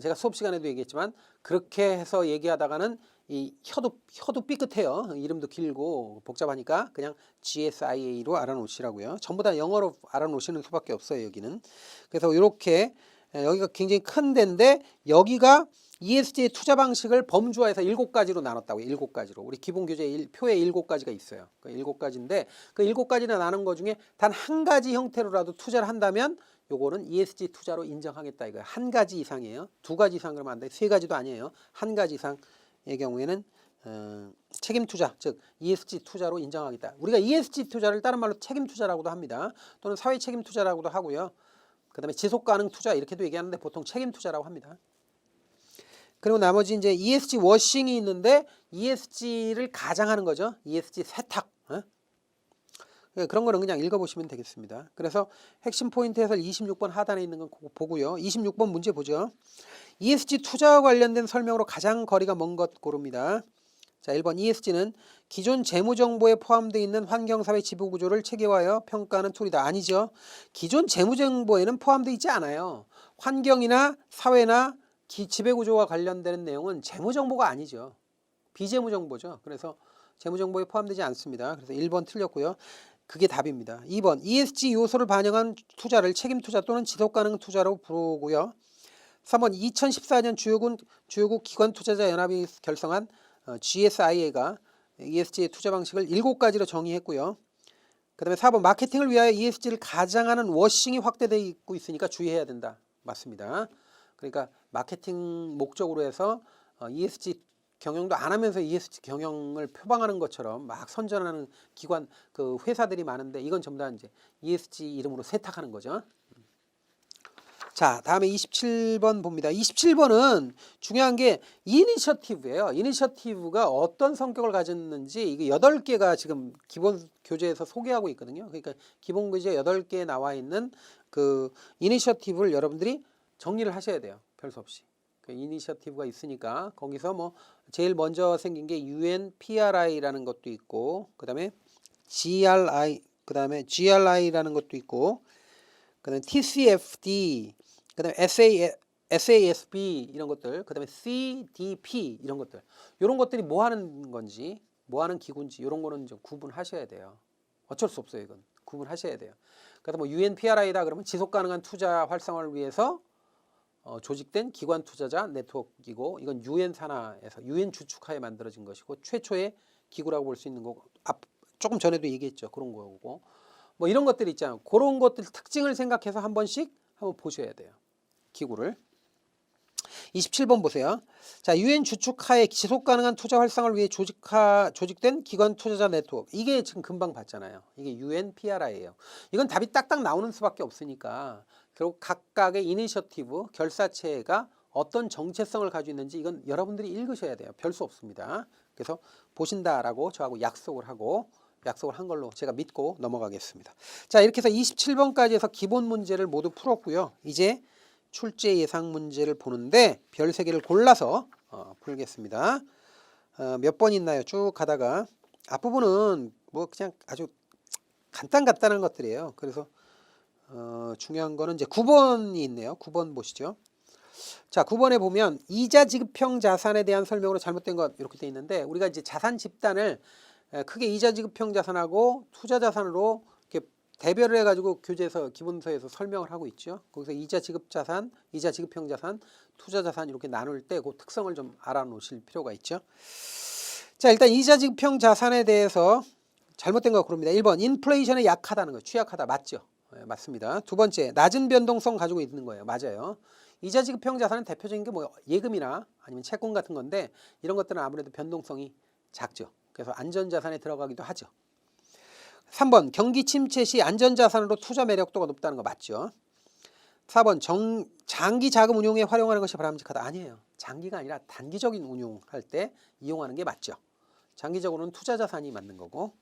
제가 수업 시간에도 얘기했지만 그렇게 해서 얘기하다가는 이 혀도 삐끗해요. 이름도 길고 복잡하니까 그냥 GSIA로 알아놓으시라고요. 전부 다 영어로 알아놓으시는 수밖에 없어요. 여기는. 그래서 이렇게 여기가 굉장히 큰 데인데 여기가 ESG 투자 방식을 범주화해서 7가지로 나눴다고요. 7가지로. 우리 기본 교재 표에 7가지가 있어요. 그 7가지인데 그 7가지나 나눈 것 중에 단 한 가지 형태로라도 투자를 한다면 요거는 ESG 투자로 인정하겠다 이거예요. 한 가지 이상이에요. 2가지 이상 그러면 안 돼. 3가지도 아니에요. 한 가지 이상의 경우에는 책임 투자, 즉 ESG 투자로 인정하겠다. 우리가 ESG 투자를 다른 말로 책임 투자라고도 합니다. 또는 사회 책임 투자라고도 하고요. 그다음에 지속 가능 투자 이렇게도 얘기하는데 보통 책임 투자라고 합니다. 그리고 나머지 이제 ESG 워싱이 있는데 ESG를 가장하는 거죠. ESG 세탁. 그런 거는 그냥 읽어보시면 되겠습니다. 그래서 핵심 포인트에서 26번 하단에 있는 건 보고요. 26번 문제 보죠. ESG 투자와 관련된 설명으로 가장 거리가 먼 것 고릅니다. 자, 1번 ESG는 기존 재무정보에 포함되어 있는 환경사회 지배구조를 체계화하여 평가하는 툴이다. 아니죠. 기존 재무정보에는 포함되어 있지 않아요. 환경이나 사회나 지배구조와 관련되는 내용은 재무정보가 아니죠. 비재무정보죠. 그래서 재무정보에 포함되지 않습니다. 그래서 1번 틀렸고요. 그게 답입니다. 2번 ESG 요소를 반영한 투자를 책임투자 또는 지속가능 투자로 부르고요. 3번 2014년 주요국 기관투자자연합이 결성한 GSIA가 ESG 투자 방식을 7가지로 정의했고요. 그 다음에 4번 마케팅을 위하여 ESG를 가장하는 워싱이 확대되고 있으니까 주의해야 된다. 맞습니다. 그러니까 마케팅 목적으로 해서 ESG 경영도 안 하면서 ESG 경영을 표방하는 것처럼 막 선전하는 기관 그 회사들이 많은데 이건 전부 다 이제 ESG 이름으로 세탁하는 거죠. 자, 다음에 27번 봅니다. 27번은 중요한 게 이니셔티브예요. 이니셔티브가 어떤 성격을 가졌는지 이게 8개가 지금 기본 교재에서 소개하고 있거든요. 그러니까 기본 교재 8개에 나와 있는 그 이니셔티브를 여러분들이 정리를 하셔야 돼요. 별 수 없이. 그 이니셔티브가 있으니까 거기서 뭐 제일 먼저 생긴 게 UNPRI라는 것도 있고 그다음에 GRI라는 것도 있고 그다음에 TCFD 그다음에 SASB 이런 것들 그다음에 CDP 이런 것들 이런 것들이 뭐 하는 건지 뭐 하는 기구인지 이런 거는 좀 구분하셔야 돼요. 어쩔 수 없어요. 이건 구분하셔야 돼요. 그래서 뭐 UNPRI다 그러면 지속 가능한 투자 활성화를 위해서 조직된 기관 투자자 네트워크이고 이건 UN 산하에서 UN 주축하에 만들어진 것이고 최초의 기구라고 볼 수 있는 거고 조금 전에도 얘기했죠. 그런 거고 뭐 이런 것들이 있잖아요. 그런 것들 특징을 생각해서 한 번씩 한번 보셔야 돼요. 기구를. 27번 보세요. 자, UN 주축하에 지속 가능한 투자 활성화를 위해 조직된 기관 투자자 네트워크. 이게 지금 금방 봤잖아요. 이게 UNPRI예요. 이건 답이 딱딱 나오는 수밖에 없으니까 결국 각각의 이니셔티브, 결사체가 어떤 정체성을 가지고 있는지 이건 여러분들이 읽으셔야 돼요. 별 수 없습니다. 그래서 보신다라고 저하고 약속을 한 걸로 제가 믿고 넘어가겠습니다. 자, 이렇게 해서 27번까지 해서 기본 문제를 모두 풀었고요. 이제 출제 예상 문제를 보는데 별 3개를 골라서 풀겠습니다. 몇 번 있나요? 쭉 가다가 앞부분은 뭐 그냥 아주 간단한 것들이에요. 그래서 중요한 거는 이제 9번이 있네요. 9번 보시죠. 자, 9번에 보면 이자 지급형 자산에 대한 설명으로 잘못된 것 이렇게 돼 있는데 우리가 이제 자산 집단을 크게 이자 지급형 자산하고 투자 자산으로 이렇게 대별을 해가지고 교재에서 기본서에서 설명을 하고 있죠. 거기서 이자 지급 자산, 이자 지급형 자산, 투자 자산 이렇게 나눌 때 그 특성을 좀 알아놓으실 필요가 있죠. 자, 일단 이자지급형 자산에 대해서 잘못된 거 고릅니다. 1번 인플레이션에 약하다는 거, 취약하다. 맞죠? 네, 맞습니다. 두 번째 낮은 변동성 가지고 있는 거예요. 맞아요. 이자지급형 자산은 대표적인 게 뭐 예금이나 아니면 채권 같은 건데 이런 것들은 아무래도 변동성이 작죠. 그래서 안전자산에 들어가기도 하죠. 3번 경기 침체 시 안전자산으로 투자 매력도가 높다는 거 맞죠? 4번 장기 자금 운용에 활용하는 것이 바람직하다. 아니에요. 장기가 아니라 단기적인 운용할 때 이용하는 게 맞죠. 장기적으로는 투자 자산이 맞는 거고.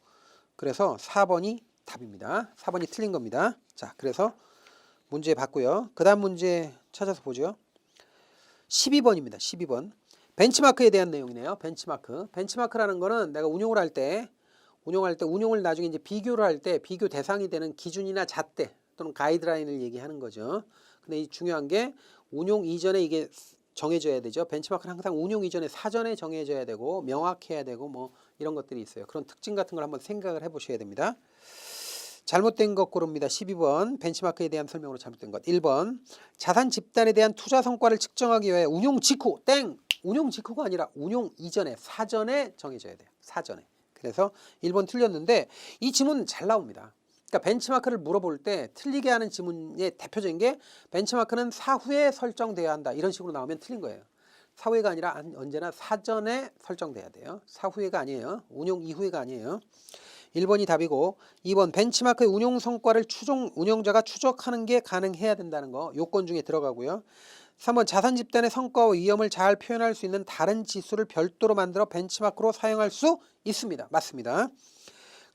그래서 4번이 답입니다. 4번이 틀린 겁니다. 자, 그래서 문제 봤고요. 그 다음 문제 찾아서 보죠. 12번입니다. 12번. 벤치마크에 대한 내용이네요. 벤치마크. 벤치마크라는 거는 내가 운용을 할 때 운용을 나중에 이제 비교를 할 때 비교 대상이 되는 기준이나 잣대 또는 가이드라인을 얘기하는 거죠. 근데 이 중요한 게 운용 이전에 이게 정해져야 되죠. 벤치마크는 항상 운용 이전에 사전에 정해져야 되고 명확해야 되고 뭐 이런 것들이 있어요. 그런 특징 같은 걸 한번 생각을 해보셔야 됩니다. 잘못된 것 고릅니다. 12번 벤치마크에 대한 설명으로 잘못된 것. 1번 자산 집단에 대한 투자 성과를 측정하기 위해 운용 직후 땡! 운용 직후가 아니라 운용 이전에 사전에 정해져야 돼요. 사전에. 그래서 1번 틀렸는데 이 지문 잘 나옵니다. 그러니까 벤치마크를 물어볼 때 틀리게 하는 지문의 대표적인 게 벤치마크는 사후에 설정돼야 한다. 이런 식으로 나오면 틀린 거예요. 사후에가 아니라 언제나 사전에 설정돼야 돼요. 사후에가 아니에요. 운용 이후에가 아니에요. 1번이 답이고 2번 벤치마크의 운용 성과를 운용자가 추적하는 게 가능해야 된다는 거 요건 중에 들어가고요. 3번 자산 집단의 성과와 위험을 잘 표현할 수 있는 다른 지수를 별도로 만들어 벤치마크로 사용할 수 있습니다. 맞습니다.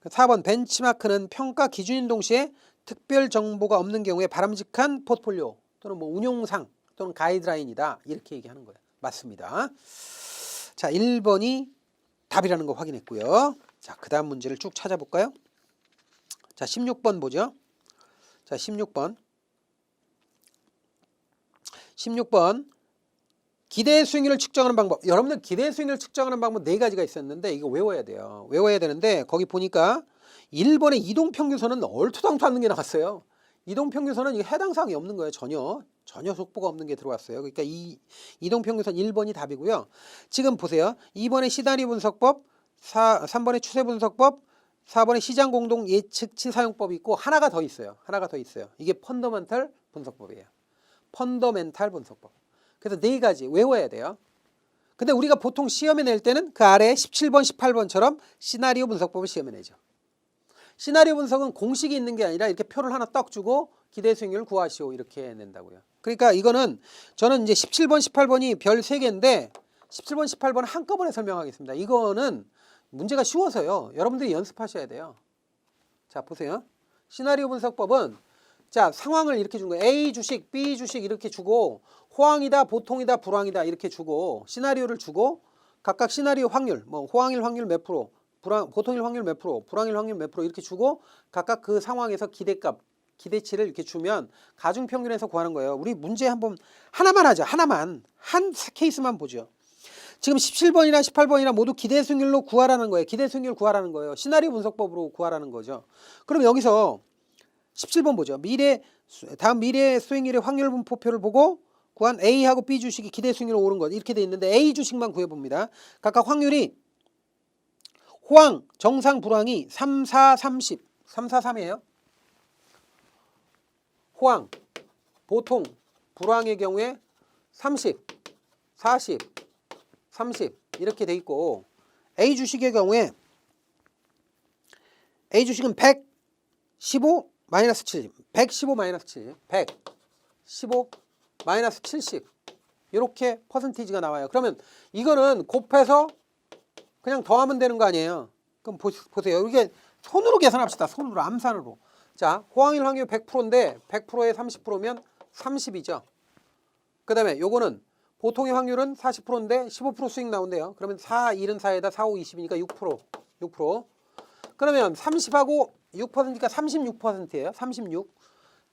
4번 벤치마크는 평가 기준인 동시에 특별 정보가 없는 경우에 바람직한 포트폴리오 또는 뭐 운용상 또는 가이드라인이다. 이렇게 얘기하는 거예요. 맞습니다. 자, 1번이 답이라는 거 확인했고요. 자, 그 다음 문제를 쭉 찾아볼까요? 자, 16번 보죠. 자, 16번 기대 수익률을 측정하는 방법. 여러분들 기대 수익률을 측정하는 방법 4가지가 있었는데 이거 외워야 돼요. 외워야 되는데 거기 보니까 1번의 이동평균선은 얼토당토 않는 게 나왔어요. 이동평균선은 해당 사항이 없는 거예요. 전혀 속보가 없는 게 들어왔어요. 그러니까 이 이동평균선 1번이 답이고요. 지금 보세요. 2번의 시단위 분석법, 3번의 추세 분석법, 4번의 시장 공동 예측치 사용법이 있고 하나가 더 있어요. 이게 펀더멘탈 분석법이에요. 펀더멘탈 분석법. 그래서 4가지 외워야 돼요. 근데 우리가 보통 시험에 낼 때는 그 아래 17번, 18번처럼 시나리오 분석법을 시험에 내죠. 시나리오 분석은 공식이 있는 게 아니라 이렇게 표를 하나 떡 주고 기대 수익률을 구하시오 이렇게 낸다고요. 그러니까 이거는 저는 이제 17번, 18번이 별 3개인데 17번, 18번은 한꺼번에 설명하겠습니다. 이거는 문제가 쉬워서요. 여러분들이 연습하셔야 돼요. 자, 보세요. 시나리오 분석법은 자, 상황을 이렇게 준 거예요. A 주식, B 주식 이렇게 주고 호황이다, 보통이다, 불황이다 이렇게 주고 시나리오를 주고 각각 시나리오 확률, 뭐 호황일 확률 몇 프로, 보통일 확률 몇 프로, 불황일 확률 몇 프로 이렇게 주고 각각 그 상황에서 기대값, 기대치를 이렇게 주면 가중평균에서 구하는 거예요. 우리 문제 한번 하나만 하죠. 하나만. 한 케이스만 보죠. 지금 17번이나 18번이나 모두 기대 수익률로 구하라는 거예요. 기대 수익률 구하라는 거예요. 시나리오 분석법으로 구하라는 거죠. 그럼 여기서 17번 보죠. 다음 미래 수익률의 확률 분포표를 보고 구한 A하고 B 주식이 기대 수익률로 오른 것 이렇게 돼 있는데 A 주식만 구해봅니다. 각각 확률이 호황, 정상, 불황이 3, 4, 30, 3, 4, 3이에요. 호황, 보통, 불황의 경우에 30, 40, 30 이렇게 돼 있고 A 주식의 경우에 A 주식은 115 마이너스 70, 115 마이너스 70, 115 마이너스 70 이렇게 퍼센티지가 나와요. 그러면 이거는 곱해서 그냥 더하면 되는 거 아니에요. 그럼 보세요. 이게 손으로 계산합시다. 손으로 암산으로. 자, 호황일 확률 100%인데 100%에 30%면 30이죠. 그 다음에 요거는 보통의 확률은 40%인데 15% 수익 나온대요. 그러면 4, 74에다 4, 5, 20이니까 6%. 그러면 30하고 6%니까 36%예요.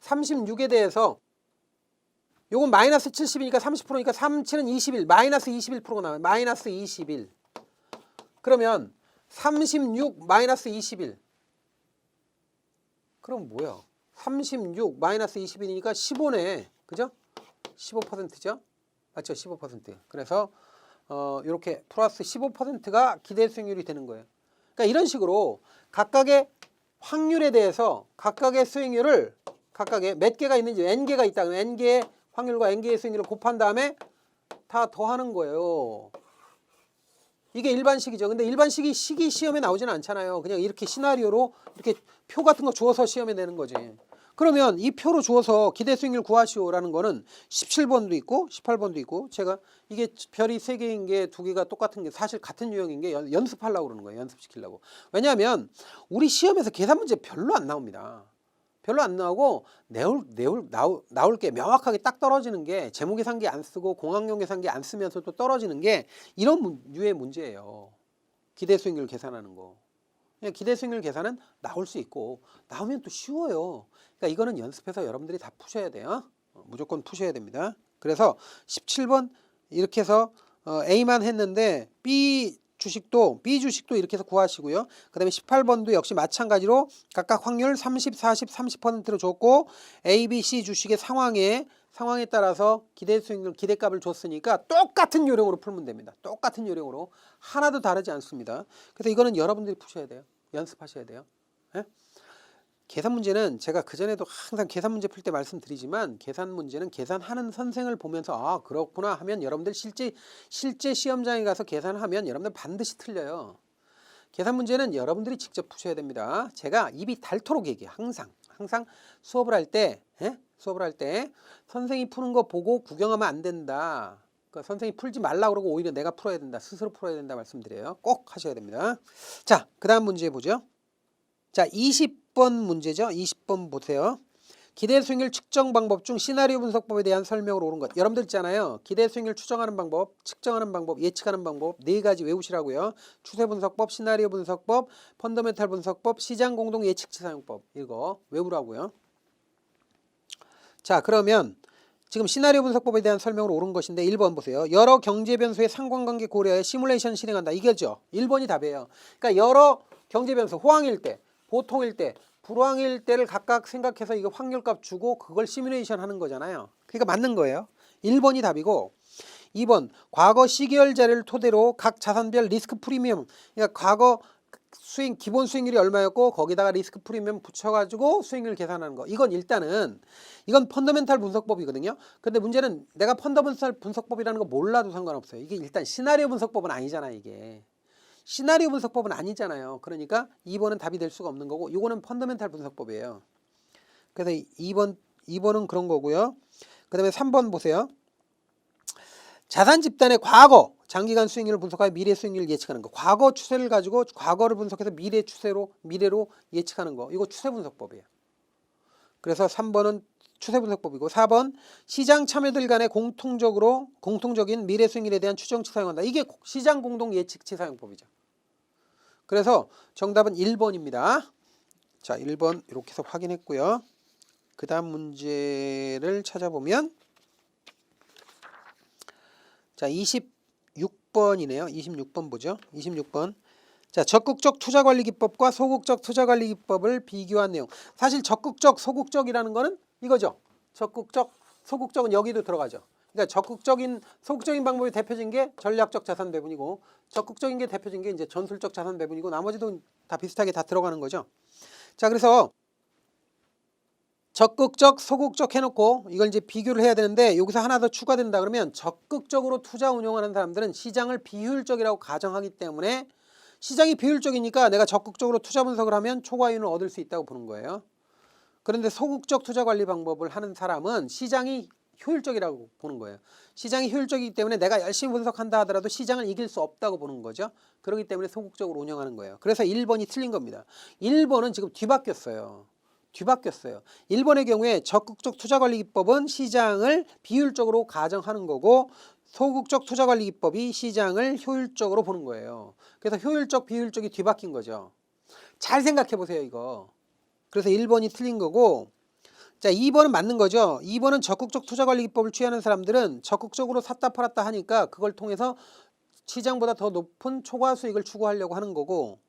36에 대해서 요건 마이너스 70이니까 30%니까 3, 7은 21, 마이너스 21%가 나와요. 마이너스 21. 그러면 36 마이너스 21. 그럼 뭐야? 36 마이너스 21이니까 15네. 그죠? 15%죠? 맞죠? 15%. 그래서 이렇게 플러스 15%가 기대 수익률이 되는 거예요. 그러니까 이런 식으로 각각의 확률에 대해서 각각의 수익률을 각각의 몇 개가 있는지 n개가 있다. 그러면 n개의 확률과 n개의 수익률을 곱한 다음에 다 더하는 거예요. 이게 일반식이죠. 근데 일반식이 시험에 나오지는 않잖아요. 그냥 이렇게 시나리오로 이렇게 표 같은 거 주어서 시험에 내는 거지. 그러면 이 표로 주어서 기대 수익률 구하시오라는 거는 17번도 있고 18번도 있고 제가 이게 별이 3개인 게 2개가 똑같은 게 사실 같은 유형인 게 연습하려고 그러는 거예요. 연습시키려고. 왜냐하면 우리 시험에서 계산 문제 별로 안 나옵니다. 별로 안 나오고 나올 게 명확하게 딱 떨어지는 게 재무계산기 안 쓰고 공학용 계산기 안 쓰면서도 떨어지는 게 이런 류의 문제예요. 기대 수익률 계산하는 거. 기대 수익률 계산은 나올 수 있고 나오면 또 쉬워요. 그러니까 이거는 연습해서 여러분들이 다 푸셔야 돼요. 무조건 푸셔야 됩니다. 그래서 17번 이렇게 해서 A만 했는데 B 주식도 이렇게 해서 구하시고요. 그 다음에 18번도 역시 마찬가지로 각각 확률 30, 40, 30%로 줬고 A, B, C 주식의 상황에 따라서 기대 수익률, 기대값을 줬으니까 똑같은 요령으로 풀면 됩니다. 똑같은 요령으로 하나도 다르지 않습니다. 그래서 이거는 여러분들이 푸셔야 돼요. 연습하셔야 돼요. 예? 계산 문제는 제가 그전에도 항상 계산 문제 풀 때 말씀드리지만 계산 문제는 계산하는 선생을 보면서 아 그렇구나 하면 여러분들 실제 시험장에 가서 계산하면 여러분들 반드시 틀려요. 계산 문제는 여러분들이 직접 푸셔야 됩니다. 제가 입이 닳도록 얘기해요. 항상 수업을 할 때 선생이 푸는 거 보고 구경하면 안 된다. 그러니까 선생이 풀지 말라 그러고 오히려 내가 풀어야 된다. 스스로 풀어야 된다 말씀드려요. 꼭 하셔야 됩니다. 자, 그 다음 문제 보죠. 자, 20번 문제죠. 20번 보세요. 기대 수익률 측정 방법 중 시나리오 분석법에 대한 설명으로 옳은 것. 여러분들 있잖아요. 기대 수익률 추정하는 방법, 측정하는 방법, 예측하는 방법 4가지 외우시라고요. 추세 분석법, 시나리오 분석법, 펀더멘탈 분석법, 시장 공동 예측치 사용법. 이거 외우라고요. 자, 그러면 지금 시나리오 분석법에 대한 설명으로 옳은 것인데 1번 보세요. 여러 경제 변수의 상관관계 고려해 시뮬레이션 실행한다. 이게죠. 1번이 답이에요. 그러니까 여러 경제 변수, 호황일 때, 보통일 때, 불황일 때를 각각 생각해서 이거 확률값 주고 그걸 시뮬레이션 하는 거잖아요. 그러니까 맞는 거예요. 1번이 답이고 2번 과거 시계열 자료를 토대로 각 자산별 리스크 프리미엄, 그러니까 과거 기본 수익률이 얼마였고 거기다가 리스크 프리미엄 붙여가지고 수익률 계산하는 거. 이건 펀더멘탈 분석법이거든요. 근데 문제는 내가 펀더멘탈 분석법이라는 거 몰라도 상관없어요. 이게 일단 시나리오 분석법은 아니잖아. 이게 시나리오 분석법은 아니잖아요. 그러니까 2번은 답이 될 수가 없는 거고 이거는 펀더멘탈 분석법이에요. 그래서 2번은 그런 거고요. 그 다음에 3번 보세요. 자산 집단의 과거 장기간 수익률을 분석하여 미래 수익률을 예측하는 거. 과거 추세를 가지고 과거를 분석해서 미래로 예측하는 거. 이거 추세 분석법이에요. 그래서 3번은 추세 분석법이고 4번 시장 참여들 간의 공통적인 미래 수익률에 대한 추정치 사용한다. 이게 시장 공동 예측치 사용법이죠. 그래서 정답은 1번입니다. 자, 1번 이렇게 해서 확인했고요. 그 다음 문제를 찾아보면 자, 26번이네요. 26번 보죠. 26번. 자, 적극적 투자관리 기법과 소극적 투자관리 기법을 비교한 내용. 사실 적극적, 소극적이라는 거는 이거죠. 적극적, 소극적은 여기도 들어가죠. 그러니까 소극적인 방법이 대표적인 게 전략적 자산 배분이고 적극적인 게 대표적인 게 이제 전술적 자산 배분이고 나머지도 다 비슷하게 다 들어가는 거죠. 자, 그래서 적극적, 소극적 해놓고 이걸 이제 비교를 해야 되는데 여기서 하나 더 추가된다 그러면 적극적으로 투자 운용하는 사람들은 시장을 비효율적이라고 가정하기 때문에 시장이 비효율적이니까 내가 적극적으로 투자 분석을 하면 초과이윤을 얻을 수 있다고 보는 거예요. 그런데 소극적 투자 관리 방법을 하는 사람은 시장이 효율적이라고 보는 거예요. 시장이 효율적이기 때문에 내가 열심히 분석한다 하더라도 시장을 이길 수 없다고 보는 거죠. 그렇기 때문에 소극적으로 운영하는 거예요. 그래서 1번이 틀린 겁니다. 1번은 지금 뒤바뀌었어요. 1번의 경우에 적극적 투자관리 기법은 시장을 비효율적으로 가정하는 거고 소극적 투자관리 기법이 시장을 효율적으로 보는 거예요. 그래서 효율적, 비효율적이 뒤바뀐 거죠. 잘 생각해 보세요, 이거. 그래서 1번이 틀린 거고 자, 2번은 맞는 거죠. 2번은 적극적 투자관리 기법을 취하는 사람들은 적극적으로 샀다 팔았다 하니까 그걸 통해서 시장보다 더 높은 초과 수익을 추구하려고 하는 거고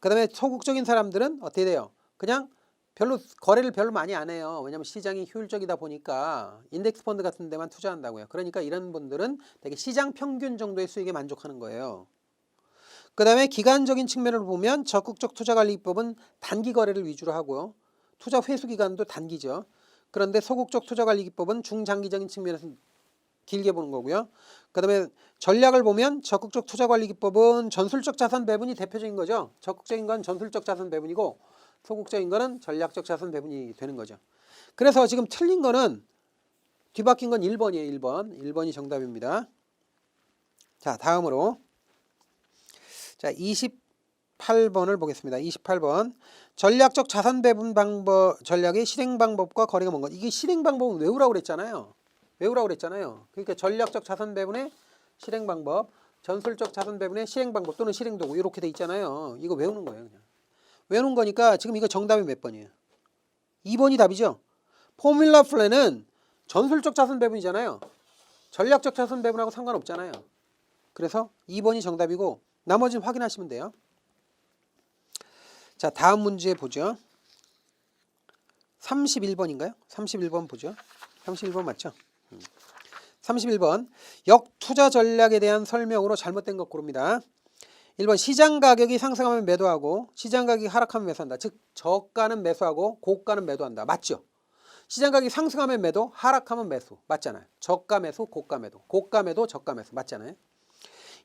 그 다음에 소극적인 사람들은 어떻게 돼요? 그냥 거래를 별로 많이 안 해요. 왜냐하면 시장이 효율적이다 보니까 인덱스 펀드 같은 데만 투자한다고요. 그러니까 이런 분들은 되게 시장 평균 정도의 수익에 만족하는 거예요. 그 다음에 기간적인 측면을 보면 적극적 투자관리기법은 단기 거래를 위주로 하고요. 투자 회수 기간도 단기죠. 그런데 소극적 투자관리기법은 중장기적인 측면에서 길게 보는 거고요. 그 다음에 전략을 보면 적극적 투자관리기법은 전술적 자산 배분이 대표적인 거죠. 적극적인 건 전술적 자산 배분이고 소극적인 거는 전략적 자산 배분이 되는 거죠. 그래서 지금 틀린 거는 뒤바뀐 건 1번이에요. 1번. 1번이 정답입니다. 자, 다음으로 자, 28번을 보겠습니다. 28번. 전략적 자산 배분 방법 전략의 실행 방법과 거리가 먼 것. 이게 실행 방법은 외우라고 그랬잖아요. 외우라고 그랬잖아요. 그러니까 전략적 자산 배분의 실행 방법, 전술적 자산 배분의 실행 방법 또는 실행 도구 이렇게 돼 있잖아요. 이거 외우는 거예요, 그냥. 외우는 거니까 지금 이거 정답이 몇 번이에요? 2번이 답이죠. 포뮬라 플랜은 전술적 자산 배분이잖아요. 전략적 자산 배분하고 상관없잖아요. 그래서 2번이 정답이고 나머지는 확인하시면 돼요. 자, 다음 문제 보죠. 31번인가요? 31번 보죠. 31번 맞죠? 31번 역투자 전략에 대한 설명으로 잘못된 것 고릅니다. 1번 시장 가격이 상승하면 매도하고 시장 가격이 하락하면 매수한다. 즉 저가는 매수하고 고가는 매도한다. 맞죠? 시장 가격이 상승하면 매도, 하락하면 매수. 맞잖아요. 저가 매수, 고가 매도. 고가 매도, 저가 매수. 맞잖아요.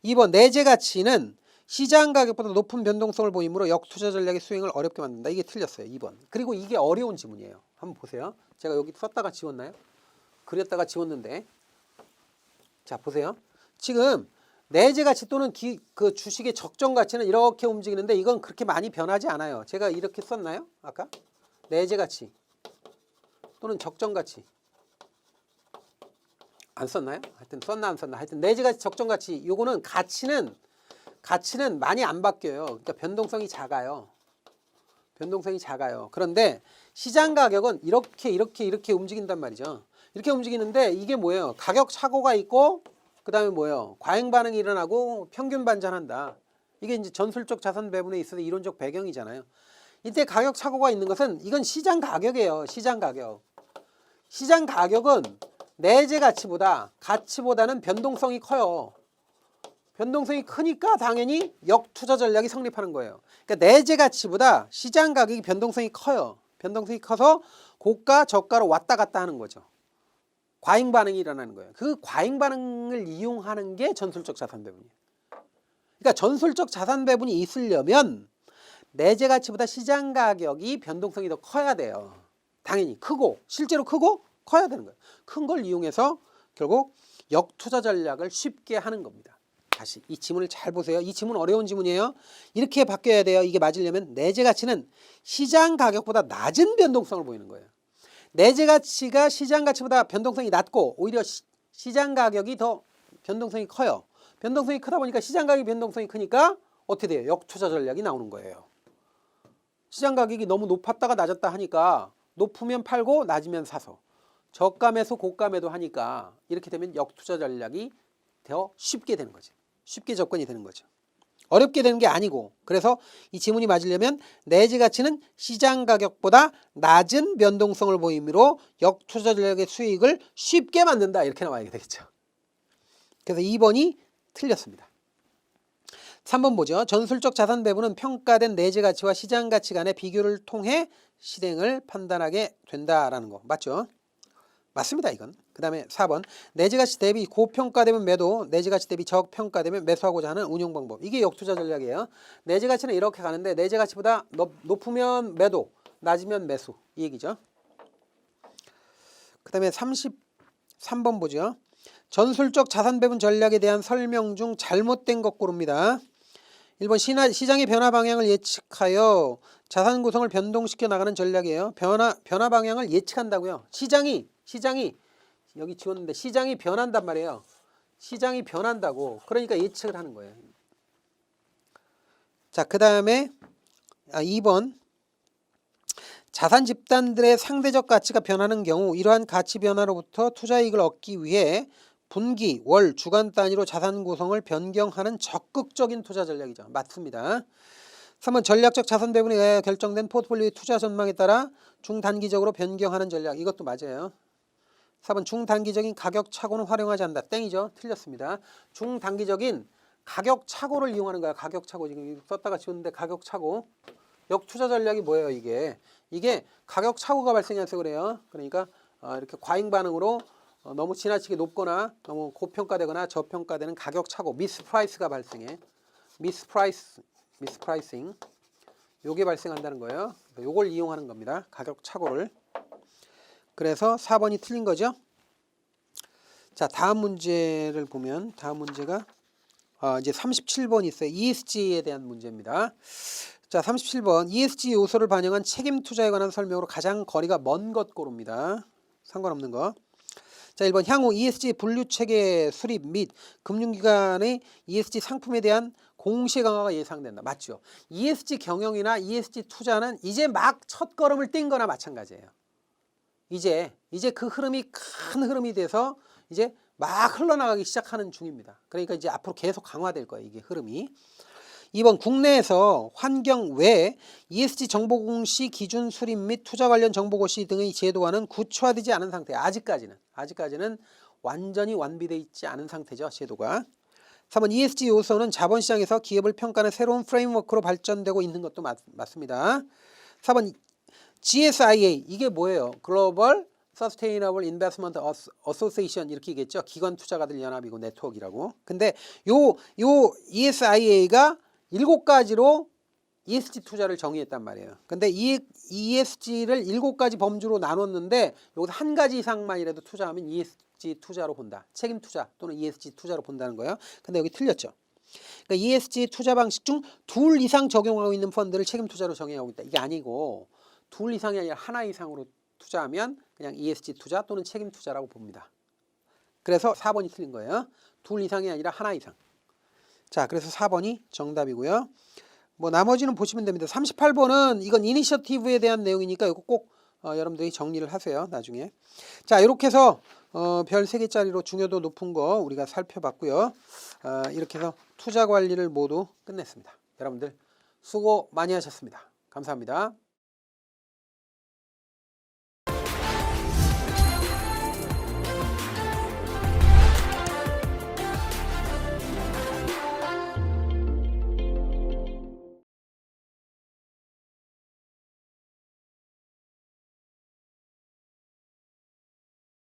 2번 내재 가치는 시장 가격보다 높은 변동성을 보이므로 역투자 전략의 수행을 어렵게 만든다. 이게 틀렸어요. 2번. 그리고 이게 어려운 지문이에요. 한번 보세요. 제가 여기 썼다가 지웠나요? 그렸다가 지웠는데 자 보세요. 지금 내재 가치 또는 그 주식의 적정 가치는 이렇게 움직이는데 이건 그렇게 많이 변하지 않아요. 제가 이렇게 썼나요? 아까? 내재 가치 또는 적정 가치 안 썼나요? 하여튼 썼나 안 썼나 하여튼 내재 가치 적정 가치 요거는 가치는 많이 안 바뀌어요. 그러니까 변동성이 작아요. 변동성이 작아요. 그런데 시장 가격은 이렇게 움직인단 말이죠. 이렇게 움직이는데 이게 뭐예요? 가격 착오가 있고 그 다음에 뭐예요? 과잉 반응이 일어나고 평균 반전한다. 이게 이제 전술적 자산 배분에 있어서 이론적 배경이잖아요. 이때 가격 착오가 있는 것은 이건 시장 가격이에요. 시장 가격. 시장 가격은 내재 가치보다는 변동성이 커요. 변동성이 크니까 당연히 역투자 전략이 성립하는 거예요. 그러니까 내재 가치보다 시장 가격이 변동성이 커요. 변동성이 커서 고가, 저가로 왔다 갔다 하는 거죠. 과잉 반응이 일어나는 거예요. 그 과잉 반응을 이용하는 게 전술적 자산 배분이에요. 그러니까 전술적 자산 배분이 있으려면 내재 가치보다 시장 가격이 변동성이 더 커야 돼요. 당연히 실제로 크고 커야 되는 거예요. 큰 걸 이용해서 결국 역투자 전략을 쉽게 하는 겁니다. 다시 이 지문을 잘 보세요. 이 지문 어려운 지문이에요. 이렇게 바뀌어야 돼요. 이게 맞으려면 내재 가치는 시장 가격보다 낮은 변동성을 보이는 거예요. 내재 가치가 시장 가치보다 변동성이 낮고 오히려 시장 가격이 더 변동성이 커요. 변동성이 크다 보니까 시장 가격 변동성이 크니까 어떻게 돼요? 역투자 전략이 나오는 거예요. 시장 가격이 너무 높았다가 낮았다 하니까 높으면 팔고 낮으면 사서 저가 매수 고가 매도 하니까 이렇게 되면 역투자 전략이 더 쉽게 되는 거죠. 쉽게 접근이 되는 거죠. 어렵게 되는 게 아니고 그래서 이 지문이 맞으려면 내재 가치는 시장 가격보다 낮은 변동성을 보이므로 역투자 전략의 수익을 쉽게 만든다. 이렇게 나와야 되겠죠. 그래서 2번이 틀렸습니다. 3번 보죠. 전술적 자산 배분은 평가된 내재 가치와 시장 가치 간의 비교를 통해 실행을 판단하게 된다라는 거 맞죠? 맞습니다. 이건. 그 다음에 4번 내재 가치 대비 고평가되면 매도, 내재 가치 대비 저평가되면 매수하고자 하는 운용 방법. 이게 역투자 전략이에요. 내재 가치는 이렇게 가는데 내재 가치보다 높으면 매도, 낮으면 매수. 이 얘기죠. 그 다음에 33번 보죠. 전술적 자산 배분 전략에 대한 설명 중 잘못된 것 고릅니다. 1번 시장의 변화 방향을 예측하여 자산 구성을 변동시켜 나가는 전략이에요. 변화 방향을 예측한다고요. 시장이 여기 지웠는데 시장이 변한단 말이에요. 시장이 변한다고. 그러니까 예측을 하는 거예요. 자, 그 다음에 2번 자산 집단들의 상대적 가치가 변하는 경우 이러한 가치 변화로부터 투자이익을 얻기 위해 분기, 월, 주간 단위로 자산 구성을 변경하는 적극적인 투자 전략이죠. 맞습니다. 3번 전략적 자산 배분에 의하여 결정된 포트폴리오의 투자 전망에 따라 중단기적으로 변경하는 전략. 이것도 맞아요. 4번 중단기적인 가격 착오는 활용하지 않는다. 땡이죠. 틀렸습니다. 중단기적인 가격 착오를 이용하는 거야. 가격 착오. 지금 썼다가 지웠는데 가격 착오. 역투자 전략이 뭐예요, 이게? 이게 가격 착오가 발생해서 그래요. 그러니까 이렇게 과잉 반응으로 너무 지나치게 높거나 너무 고평가되거나 저평가되는 가격 착오, 미스프라이스가 발생해. 미스프라이싱. 요게 발생한다는 거예요. 요걸 이용하는 겁니다. 가격 착오를. 그래서 4번이 틀린 거죠. 자, 다음 문제를 보면 다음 문제가 이제 37번 있어요. ESG에 대한 문제입니다. 자, 37번 ESG 요소를 반영한 책임 투자에 관한 설명으로 가장 거리가 먼 것 고릅니다. 상관없는 거. 자, 1번 향후 ESG 분류 체계 수립 및 금융기관의 ESG 상품에 대한 공시 강화가 예상된다. 맞죠? ESG 경영이나 ESG 투자는 이제 막 첫걸음을 뗀 거나 마찬가지예요. 이제 그 흐름이 큰 흐름이 돼서 이제 막 흘러나가기 시작하는 중입니다. 그러니까 이제 앞으로 계속 강화될 거예요, 이게 흐름이. 2번 국내에서 환경 외 ESG 정보 공시 기준 수립 및 투자 관련 정보 고시 등의 제도화는 구체화되지 않은 상태. 아직까지는 완전히 완비되어 있지 않은 상태죠, 제도가. 3번 ESG 요소는 자본시장에서 기업을 평가하는 새로운 프레임워크로 발전되고 있는 것도 맞습니다. 4번 GSIA 이게 뭐예요? 글로벌 서스테이너블 인베스트먼트 어소시에이션 이렇게 얘기했죠. 기관 투자가들 연합이고 네트워크라고. 근데 요 ESIA가 7가지로 ESG 투자를 정의했단 말이에요. 근데 이 ESG를 7가지 범주로 나눴는데 여기서 한 가지 이상만이라도 투자하면 ESG 투자로 본다. 책임 투자 또는 ESG 투자로 본다는 거예요. 근데 여기 틀렸죠. 그러니까 ESG 투자 방식 중 둘 이상 적용하고 있는 펀드를 책임 투자로 정의하고 있다. 이게 아니고 둘 이상이 아니라 하나 이상으로 투자하면 그냥 ESG 투자 또는 책임 투자라고 봅니다. 그래서 4번이 틀린 거예요. 둘 이상이 아니라 하나 이상. 자, 그래서 4번이 정답이고요. 뭐 나머지는 보시면 됩니다. 38번은 이건 이니셔티브에 대한 내용이니까 이거 꼭 여러분들이 정리를 하세요, 나중에. 자, 이렇게 해서 별 3개짜리로 중요도 높은 거 우리가 살펴봤고요. 이렇게 해서 투자 관리를 모두 끝냈습니다. 여러분들 수고 많이 하셨습니다. 감사합니다.